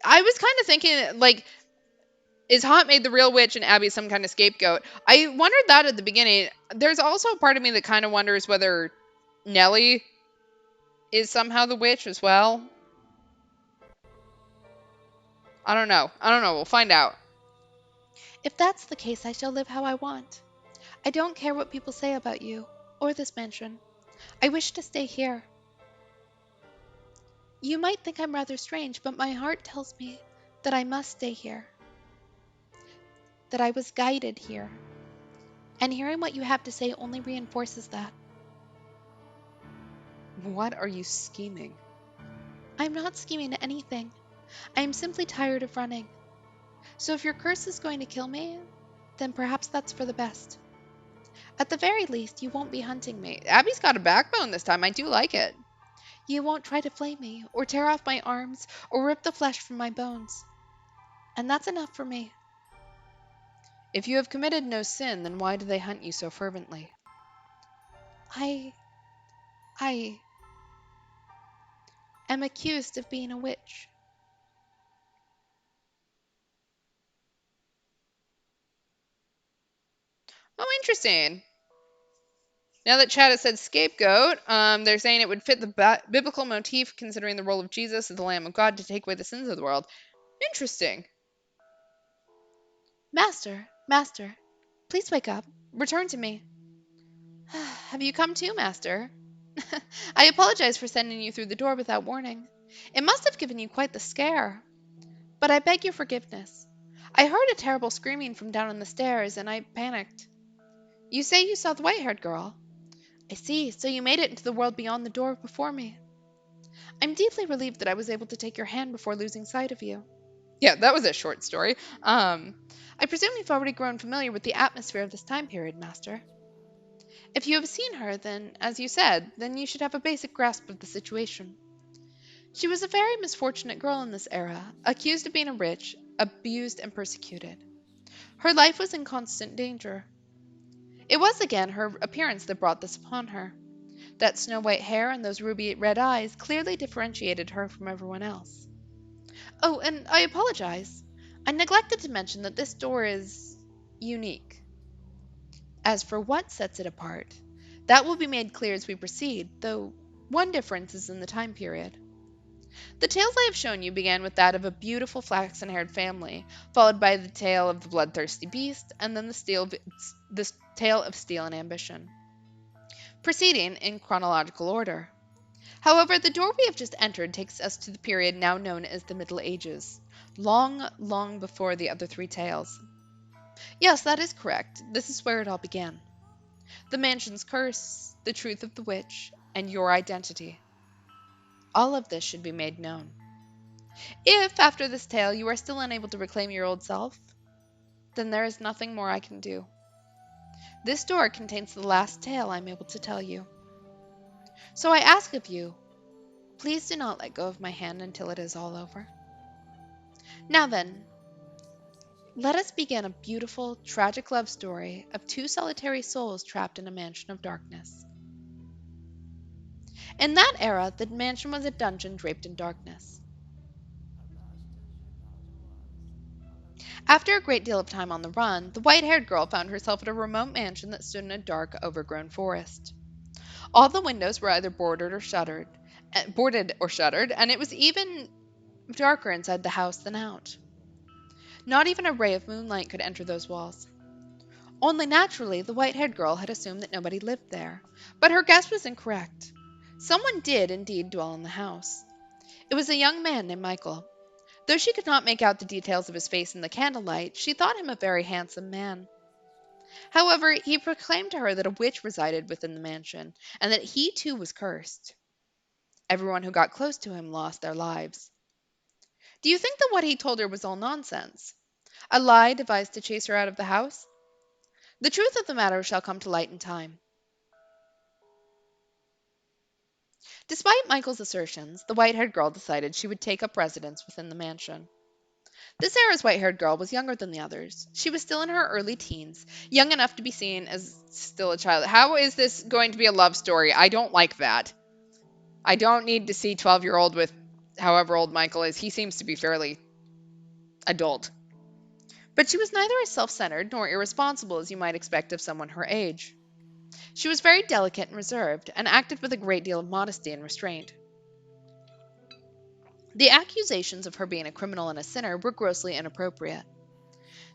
I was kind of thinking, like, is Haunt made the real witch and Abby some kind of scapegoat? I wondered that at the beginning. There's also a part of me that kind of wonders whether Nellie is somehow the witch as well. I don't know. I don't know. We'll find out. If that's the case, I shall live how I want. I don't care what people say about you or this mansion. I wish to stay here. You might think I'm rather strange, but my heart tells me that I must stay here, that I was guided here. And hearing what you have to say only reinforces that. What are you scheming? I'm not scheming anything. I am simply tired of running. So if your curse is going to kill me, then perhaps that's for the best. At the very least, you won't be hunting me. Abby's got a backbone this time. I do like it. You won't try to flay me, or tear off my arms, or rip the flesh from my bones. And that's enough for me. If you have committed no sin, then why do they hunt you so fervently? I I am accused of being a witch. Oh, interesting. Now that Chad has said scapegoat, they're saying it would fit the biblical motif considering the role of Jesus as the Lamb of God to take away the sins of the world. Interesting. Master, master, please wake up. Return to me. Have you come to, master? I apologize for sending you through the door without warning. It must have given you quite the scare. But I beg your forgiveness. I heard a terrible screaming from down on the stairs, and I panicked. You say you saw the white haired girl? I see, so you made it into the world beyond the door before me. I'm deeply relieved that I was able to take your hand before losing sight of you. Yeah, that was a short story. I presume you've already grown familiar with the atmosphere of this time period, master. If you have seen her, then, as you said, then you should have a basic grasp of the situation. She was a very misfortunate girl in this era, accused of being a witch, abused and persecuted. Her life was in constant danger. It was again her appearance that brought this upon her. That snow white hair and those ruby red eyes clearly differentiated her from everyone else. Oh, and I apologize. I neglected to mention that this door is unique. As for what sets it apart, that will be made clear as we proceed, though one difference is in the time period. The tales I have shown you began with that of a beautiful flaxen haired family, followed by the tale of the bloodthirsty beast, and then the tale of steel and ambition, proceeding in chronological order. However, the door we have just entered takes us to the period now known as the Middle Ages, long, long before the other three tales. Yes, that is correct. This is where it all began. The mansion's curse, the truth of the witch, and your identity. All of this should be made known. If, after this tale, you are still unable to reclaim your old self, then there is nothing more I can do. This door contains the last tale I am able to tell you. So I ask of you, please do not let go of my hand until it is all over. Now then, let us begin a beautiful, tragic love story of two solitary souls trapped in a mansion of darkness. In that era, the mansion was a dungeon draped in darkness. After a great deal of time on the run, the white haired girl found herself at a remote mansion that stood in a dark, overgrown forest. All the windows were either boarded or shuttered, and it was even darker inside the house than out. Not even a ray of moonlight could enter those walls. Only naturally, the white haired girl had assumed that nobody lived there, but her guess was incorrect. Someone did indeed dwell in the house. It was a young man named Michael. Though she could not make out the details of his face in the candlelight, she thought him a very handsome man. However, he proclaimed to her that a witch resided within the mansion, and that he too was cursed. Everyone who got close to him lost their lives. Do you think that what he told her was all nonsense? A lie devised to chase her out of the house? The truth of the matter shall come to light in time. Despite Michael's assertions, the white haired girl decided she would take up residence within the mansion. This era's white haired girl was younger than the others. She was still in her early teens, young enough to be seen as still a child. How is this going to be a love story? I don't like that. I don't need to see 12-year-old with however old Michael is. He seems to be fairly adult. But she was neither as self centered nor irresponsible as you might expect of someone her age. She was very delicate and reserved, and acted with a great deal of modesty and restraint. The accusations of her being a criminal and a sinner were grossly inappropriate.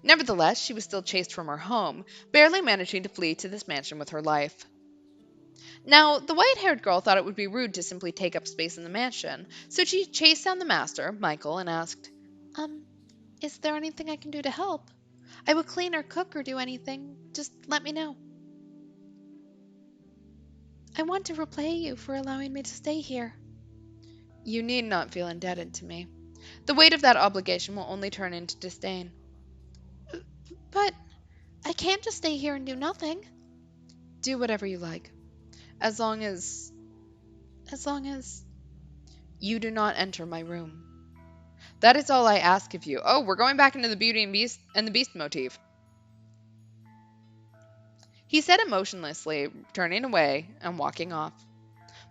Nevertheless, she was still chased from her home, barely managing to flee to this mansion with her life. Now, the white haired girl thought it would be rude to simply take up space in the mansion, so she chased down the master, Michael, and asked, Um, is there anything I can do to help? I will clean or cook or do anything. Just let me know. I want to repay you for allowing me to stay here. You need not feel indebted to me. The weight of that obligation will only turn into disdain. But I can't just stay here and do nothing. Do whatever you like, as long as you do not enter my room. That is all I ask of you. Oh, we're going back into the Beauty and the Beast motif. He said emotionlessly, turning away and walking off.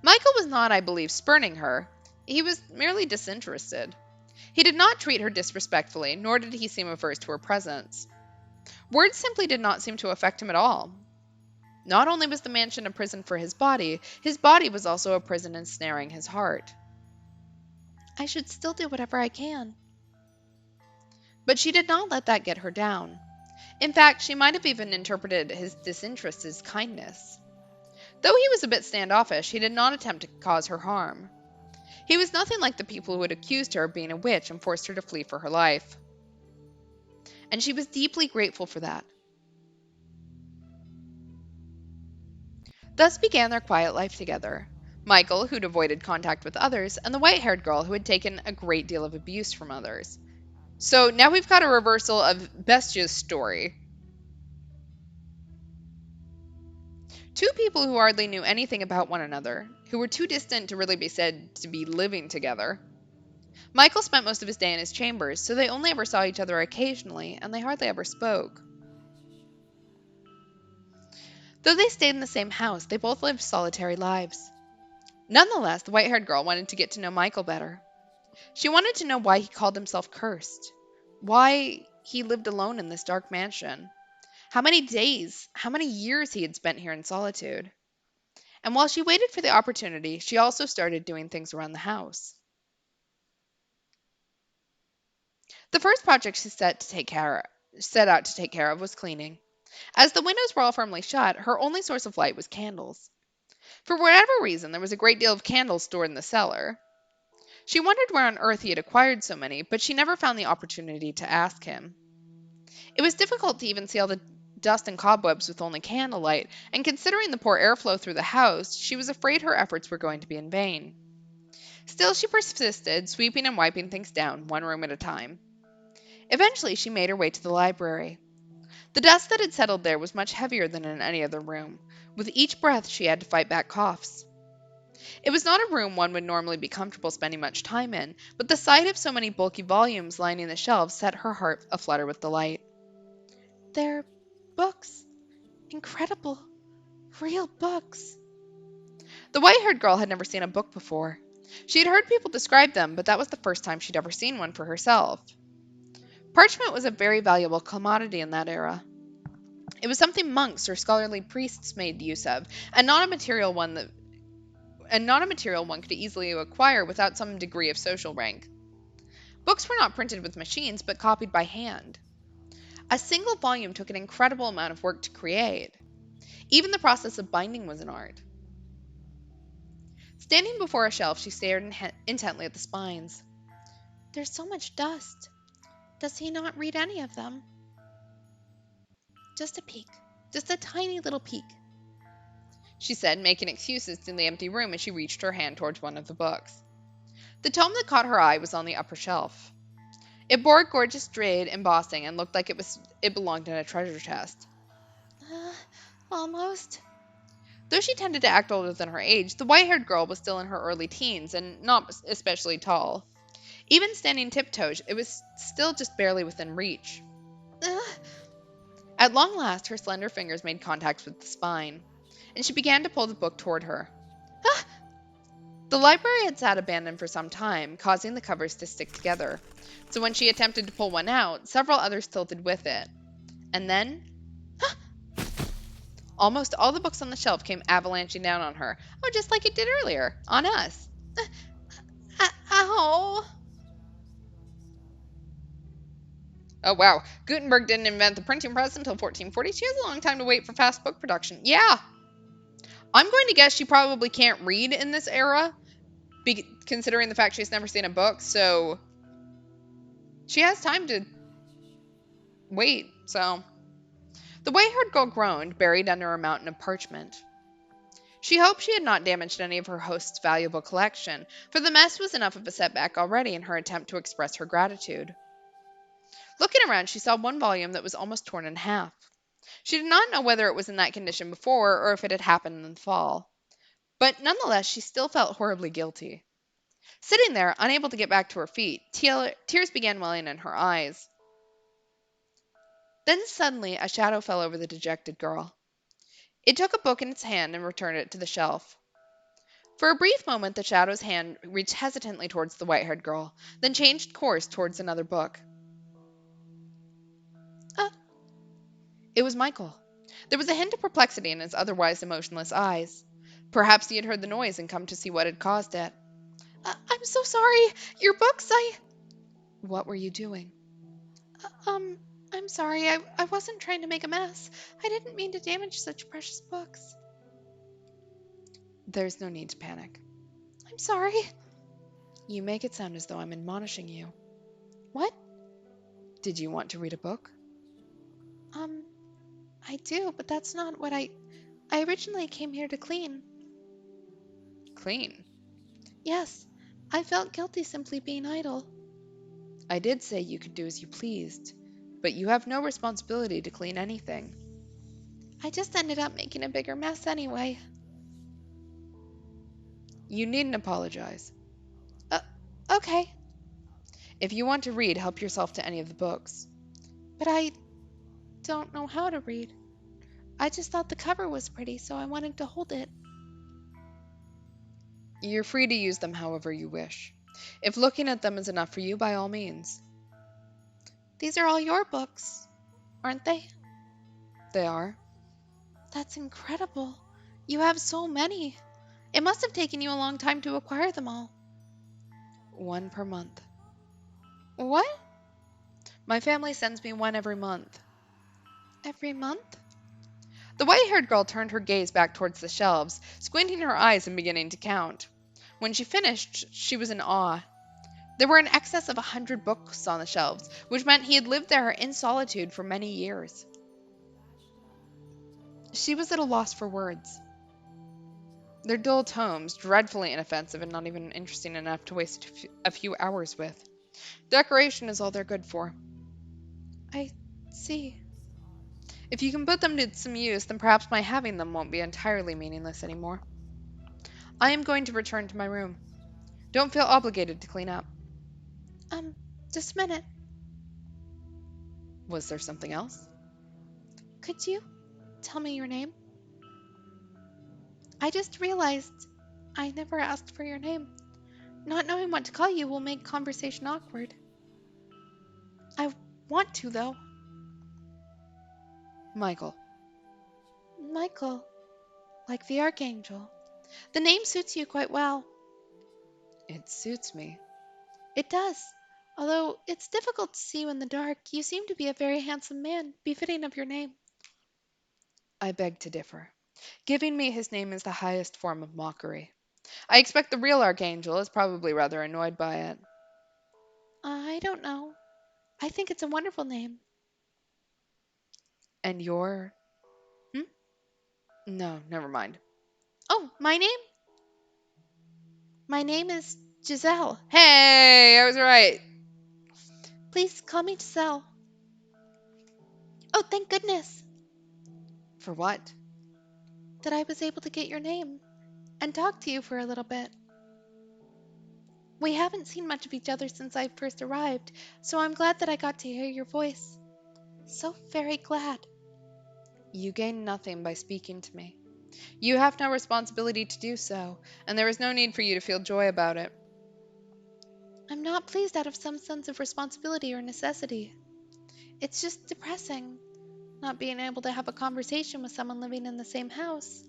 Michael was not, I believe, spurning her. He was merely disinterested. He did not treat her disrespectfully, nor did he seem averse to her presence. Words simply did not seem to affect him at all. Not only was the mansion a prison for his body was also a prison ensnaring his heart. I should still do whatever I can. But she did not let that get her down. In fact, she might have even interpreted his disinterest as kindness. Though he was a bit standoffish, he did not attempt to cause her harm. He was nothing like the people who had accused her of being a witch and forced her to flee for her life. And she was deeply grateful for that. Thus began their quiet life together. Michael, who'd avoided contact with others, and the white-haired girl who had taken a great deal of abuse from others. So now we've got a reversal of Bestia's story. Two people who hardly knew anything about one another, who were too distant to really be said to be living together. Michael spent most of his day in his chambers, so they only ever saw each other occasionally, and they hardly ever spoke. Though they stayed in the same house, they both lived solitary lives. Nonetheless, the white-haired girl wanted to get to know Michael better. She wanted to know why he called himself cursed, why he lived alone in this dark mansion, how many days, how many years he had spent here in solitude. And while she waited for the opportunity, she also started doing things around the house. The first project she set out to take care of was cleaning. As the windows were all firmly shut, her only source of light was candles. For whatever reason, there was a great deal of candles stored in the cellar. She wondered where on earth he had acquired so many, but she never found the opportunity to ask him. It was difficult to even see all the dust and cobwebs with only candlelight, and considering the poor airflow through the house, she was afraid her efforts were going to be in vain. Still, she persisted, sweeping and wiping things down, one room at a time. Eventually, she made her way to the library. The dust that had settled there was much heavier than in any other room. With each breath, she had to fight back coughs. It was not a room one would normally be comfortable spending much time in, but the sight of so many bulky volumes lining the shelves set her heart aflutter with delight. They're books. Incredible. Real books. The white-haired girl had never seen a book before. She had heard people describe them, but that was the first time she'd ever seen one for herself. Parchment was a very valuable commodity in that era. It was something monks or scholarly priests made use of, and not a material one could easily acquire without some degree of social rank. Books were not printed with machines, but copied by hand. A single volume took an incredible amount of work to create. Even the process of binding was an art. Standing before a shelf, she stared intently at the spines. There's so much dust. Does he not read any of them? Just a peek. Just a tiny little peek, she said, making excuses in the empty room as she reached her hand towards one of the books. The tome that caught her eye was on the upper shelf. It bore gorgeous jade embossing and looked like it belonged in a treasure chest. Uh, Almost. Though she tended to act older than her age, the white-haired girl was still in her early teens and not especially tall. Even standing tiptoes, it was still just barely within reach. At long last, her slender fingers made contact with the spine, and she began to pull the book toward her. Ah! The library had sat abandoned for some time, causing the covers to stick together, so when she attempted to pull one out, several others tilted with it. And then... Almost all the books on the shelf came avalanching down on her. Oh, just like it did earlier, on us. Ow! Oh, wow. Gutenberg didn't invent the printing press until 1440. She has a long time to wait for fast book production. Yeah, I'm going to guess she probably can't read in this era, considering the fact she's never seen a book, so she has time to wait. So, the white haired girl groaned, buried under a mountain of parchment. She hoped she had not damaged any of her host's valuable collection, for the mess was enough of a setback already in her attempt to express her gratitude. Looking around, she saw one volume that was almost torn in half. She did not know whether it was in that condition before or if it had happened in the fall, but nonetheless she still felt horribly guilty. Sitting there, unable to get back to her feet, tears began welling in her eyes. Then suddenly a shadow fell over the dejected girl. It took a book in its hand and returned it to the shelf. For a brief moment the shadow's hand reached hesitantly towards the white-haired girl, then changed course towards another book. Uh, it was Michael. There was a hint of perplexity in his otherwise emotionless eyes. Perhaps he had heard the noise and come to see what had caused it. I'm so sorry. Your books, What were you doing? Um, I'm sorry. I wasn't trying to make a mess. I didn't mean to damage such precious books. There's no need to panic. I'm sorry. You make it sound as though I'm admonishing you. What? Did you want to read a book? Um, I do, but that's not what I originally came here to clean. Clean? Yes. I felt guilty simply being idle. I did say you could do as you pleased, but you have no responsibility to clean anything. I just ended up making a bigger mess anyway. You needn't apologize. Uh, okay. If you want to read, help yourself to any of the books. But I don't know how to read. I just thought the cover was pretty, so I wanted to hold it. You're free to use them however you wish. If looking at them is enough for you, by all means. These are all your books, aren't they? They are. That's incredible. You have so many. It must have taken you a long time to acquire them all. One per month. What? My family sends me one every month. Every month? The white-haired girl turned her gaze back towards the shelves, squinting her eyes and beginning to count. When she finished, she was in awe. There were in excess of 100 books on the shelves, which meant he had lived there in solitude for many years. She was at a loss for words. They're dull tomes, dreadfully inoffensive and not even interesting enough to waste a few hours with. Decoration is all they're good for. I see. If you can put them to some use, then perhaps my having them won't be entirely meaningless anymore. I am going to return to my room. Don't feel obligated to clean up. Um, just a minute. Was there something else? Could you tell me your name? I just realized I never asked for your name. Not knowing what to call you will make conversation awkward. I want to, though. Michael. Michael, like the Archangel. The name suits you quite well. It suits me. It does. Although it's difficult to see you in the dark, you seem to be a very handsome man, befitting of your name. I beg to differ. Giving me his name is the highest form of mockery. I expect the real Archangel is probably rather annoyed by it. I don't know. I think it's a wonderful name. And your... Hmm? No, never mind. Oh, my name? My name is Giselle. Hey, I was right. Please call me Giselle. Oh, thank goodness. For what? That I was able to get your name and talk to you for a little bit. We haven't seen much of each other since I first arrived, so I'm glad that I got to hear your voice. So very glad. You gain nothing by speaking to me. You have no responsibility to do so, and there is no need for you to feel joy about it. I'm not pleased out of some sense of responsibility or necessity. It's just depressing. Not being able to have a conversation with someone living in the same house.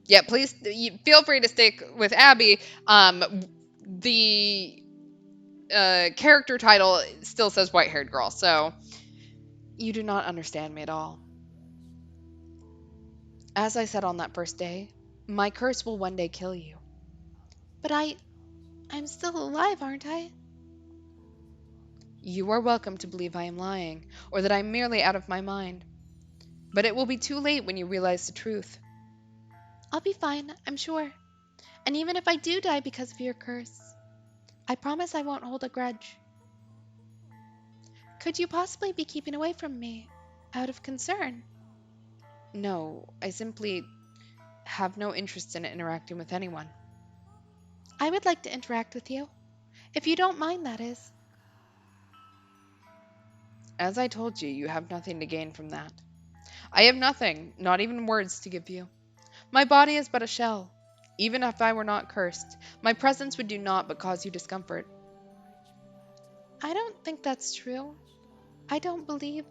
Yeah, please feel free to stick with Abby. The character title still says white haired girl, so You do not understand me at all. As I said on that first day, my curse will one day kill you. But I'm still alive, aren't I? You are welcome to believe I am lying, or that I am merely out of my mind. But it will be too late when you realize the truth. I'll be fine, I'm sure. And even if I do die because of your curse, I promise I won't hold a grudge. Could you possibly be keeping away from me out of concern? No, I simply have no interest in interacting with anyone. I would like to interact with you, if you don't mind, that is. As I told you, you have nothing to gain from that. I have nothing, not even words, to give you. My body is but a shell. Even if I were not cursed, my presence would do naught but cause you discomfort. I don't think that's true. I don't believe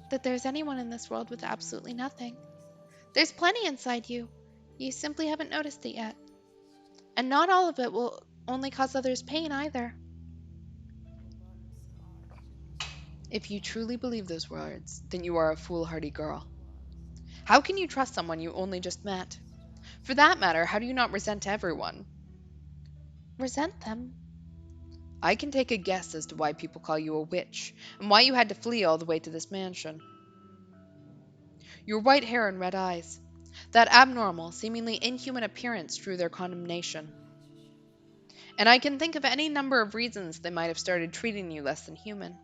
that there's anyone in this world with absolutely nothing. There's plenty inside you. You simply haven't noticed it yet. And not all of it will only cause others pain either. If you truly believe those words, then you are a foolhardy girl. How can you trust someone you only just met? For that matter, how do you not resent everyone? Resent them? I can take a guess as to why people call you a witch, and why you had to flee all the way to this mansion. Your white hair and red eyes. That abnormal, seemingly inhuman appearance drew their condemnation. And I can think of any number of reasons they might have started treating you less than human.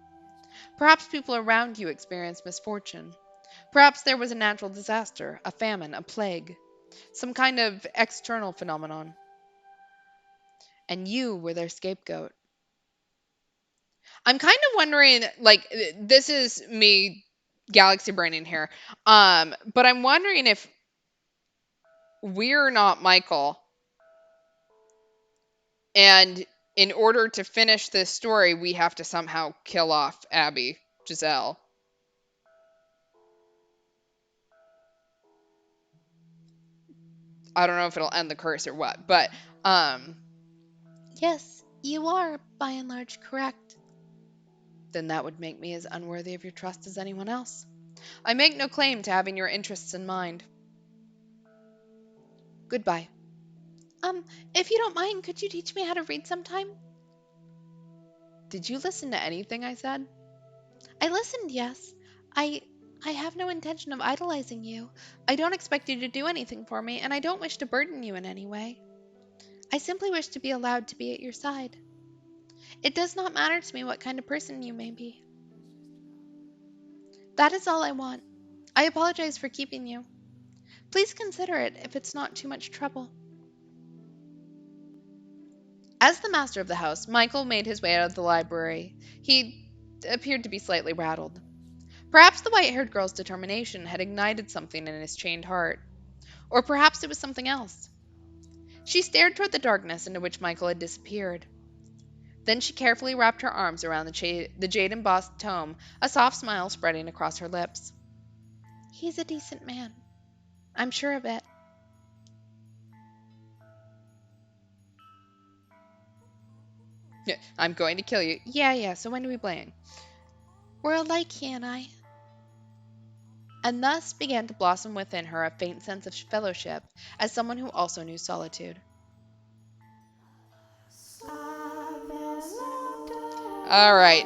Perhaps people around you experienced misfortune. Perhaps there was a natural disaster, a famine, a plague, some kind of external phenomenon, and you were their scapegoat. I'm kind of wondering, like, this is me galaxy braining here, but I'm wondering if we're not Michael, and in order to finish this story, we have to somehow kill off Abby, Giselle. I don't know if it'll end the curse or what, but um, Yes, you are, by and large, correct. Then that would make me as unworthy of your trust as anyone else. I make no claim to having your interests in mind. Goodbye. Um, if you don't mind, could you teach me how to read sometime? Did you listen to anything I said? I listened, yes. I I have no intention of idolizing you. I don't expect you to do anything for me, and I don't wish to burden you in any way. I simply wish to be allowed to be at your side. It does not matter to me what kind of person you may be. That is all I want. I apologize for keeping you. Please consider it if it's not too much trouble. As the master of the house, Michael made his way out of the library. He appeared to be slightly rattled. Perhaps the white haired girl's determination had ignited something in his chained heart. Or perhaps it was something else. She stared toward the darkness into which Michael had disappeared. Then she carefully wrapped her arms around the jade embossed tome, a soft smile spreading across her lips. He's a decent man. I'm sure of it. yeah, I'm going to kill you. Yeah, so when are we playing? We're alike, he and I. And thus began to blossom within her a faint sense of fellowship as someone who also knew solitude. All right.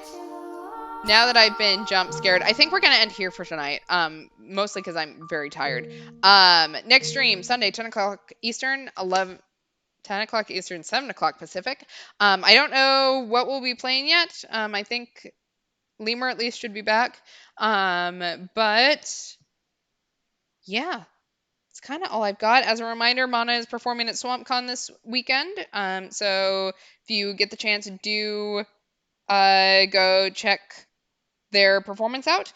Now that I've been jump scared, I think we're gonna end here for tonight. Mostly because I'm very tired. Next stream Sunday, 10 o'clock Eastern, 10 o'clock Eastern, 7 o'clock Pacific. I don't know what we'll be playing yet. I think Lemur at least should be back. But yeah, it's kind of all I've got. As a reminder, Mana is performing at SwampCon this weekend. So if you get the chance, do go check their performance out.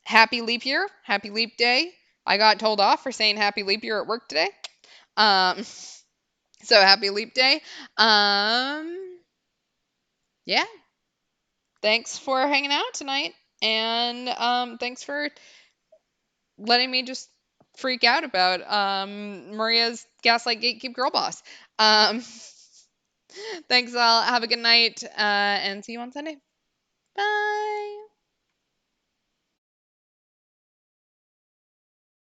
Happy leap year, happy leap day. I got told off for saying happy leap year at work today. Um, so happy leap day. Yeah. Thanks for hanging out tonight. And thanks for letting me just freak out about Maria's gaslight gatekeep girl boss. Um, thanks all. Have a good night and see you on Sunday. Bye.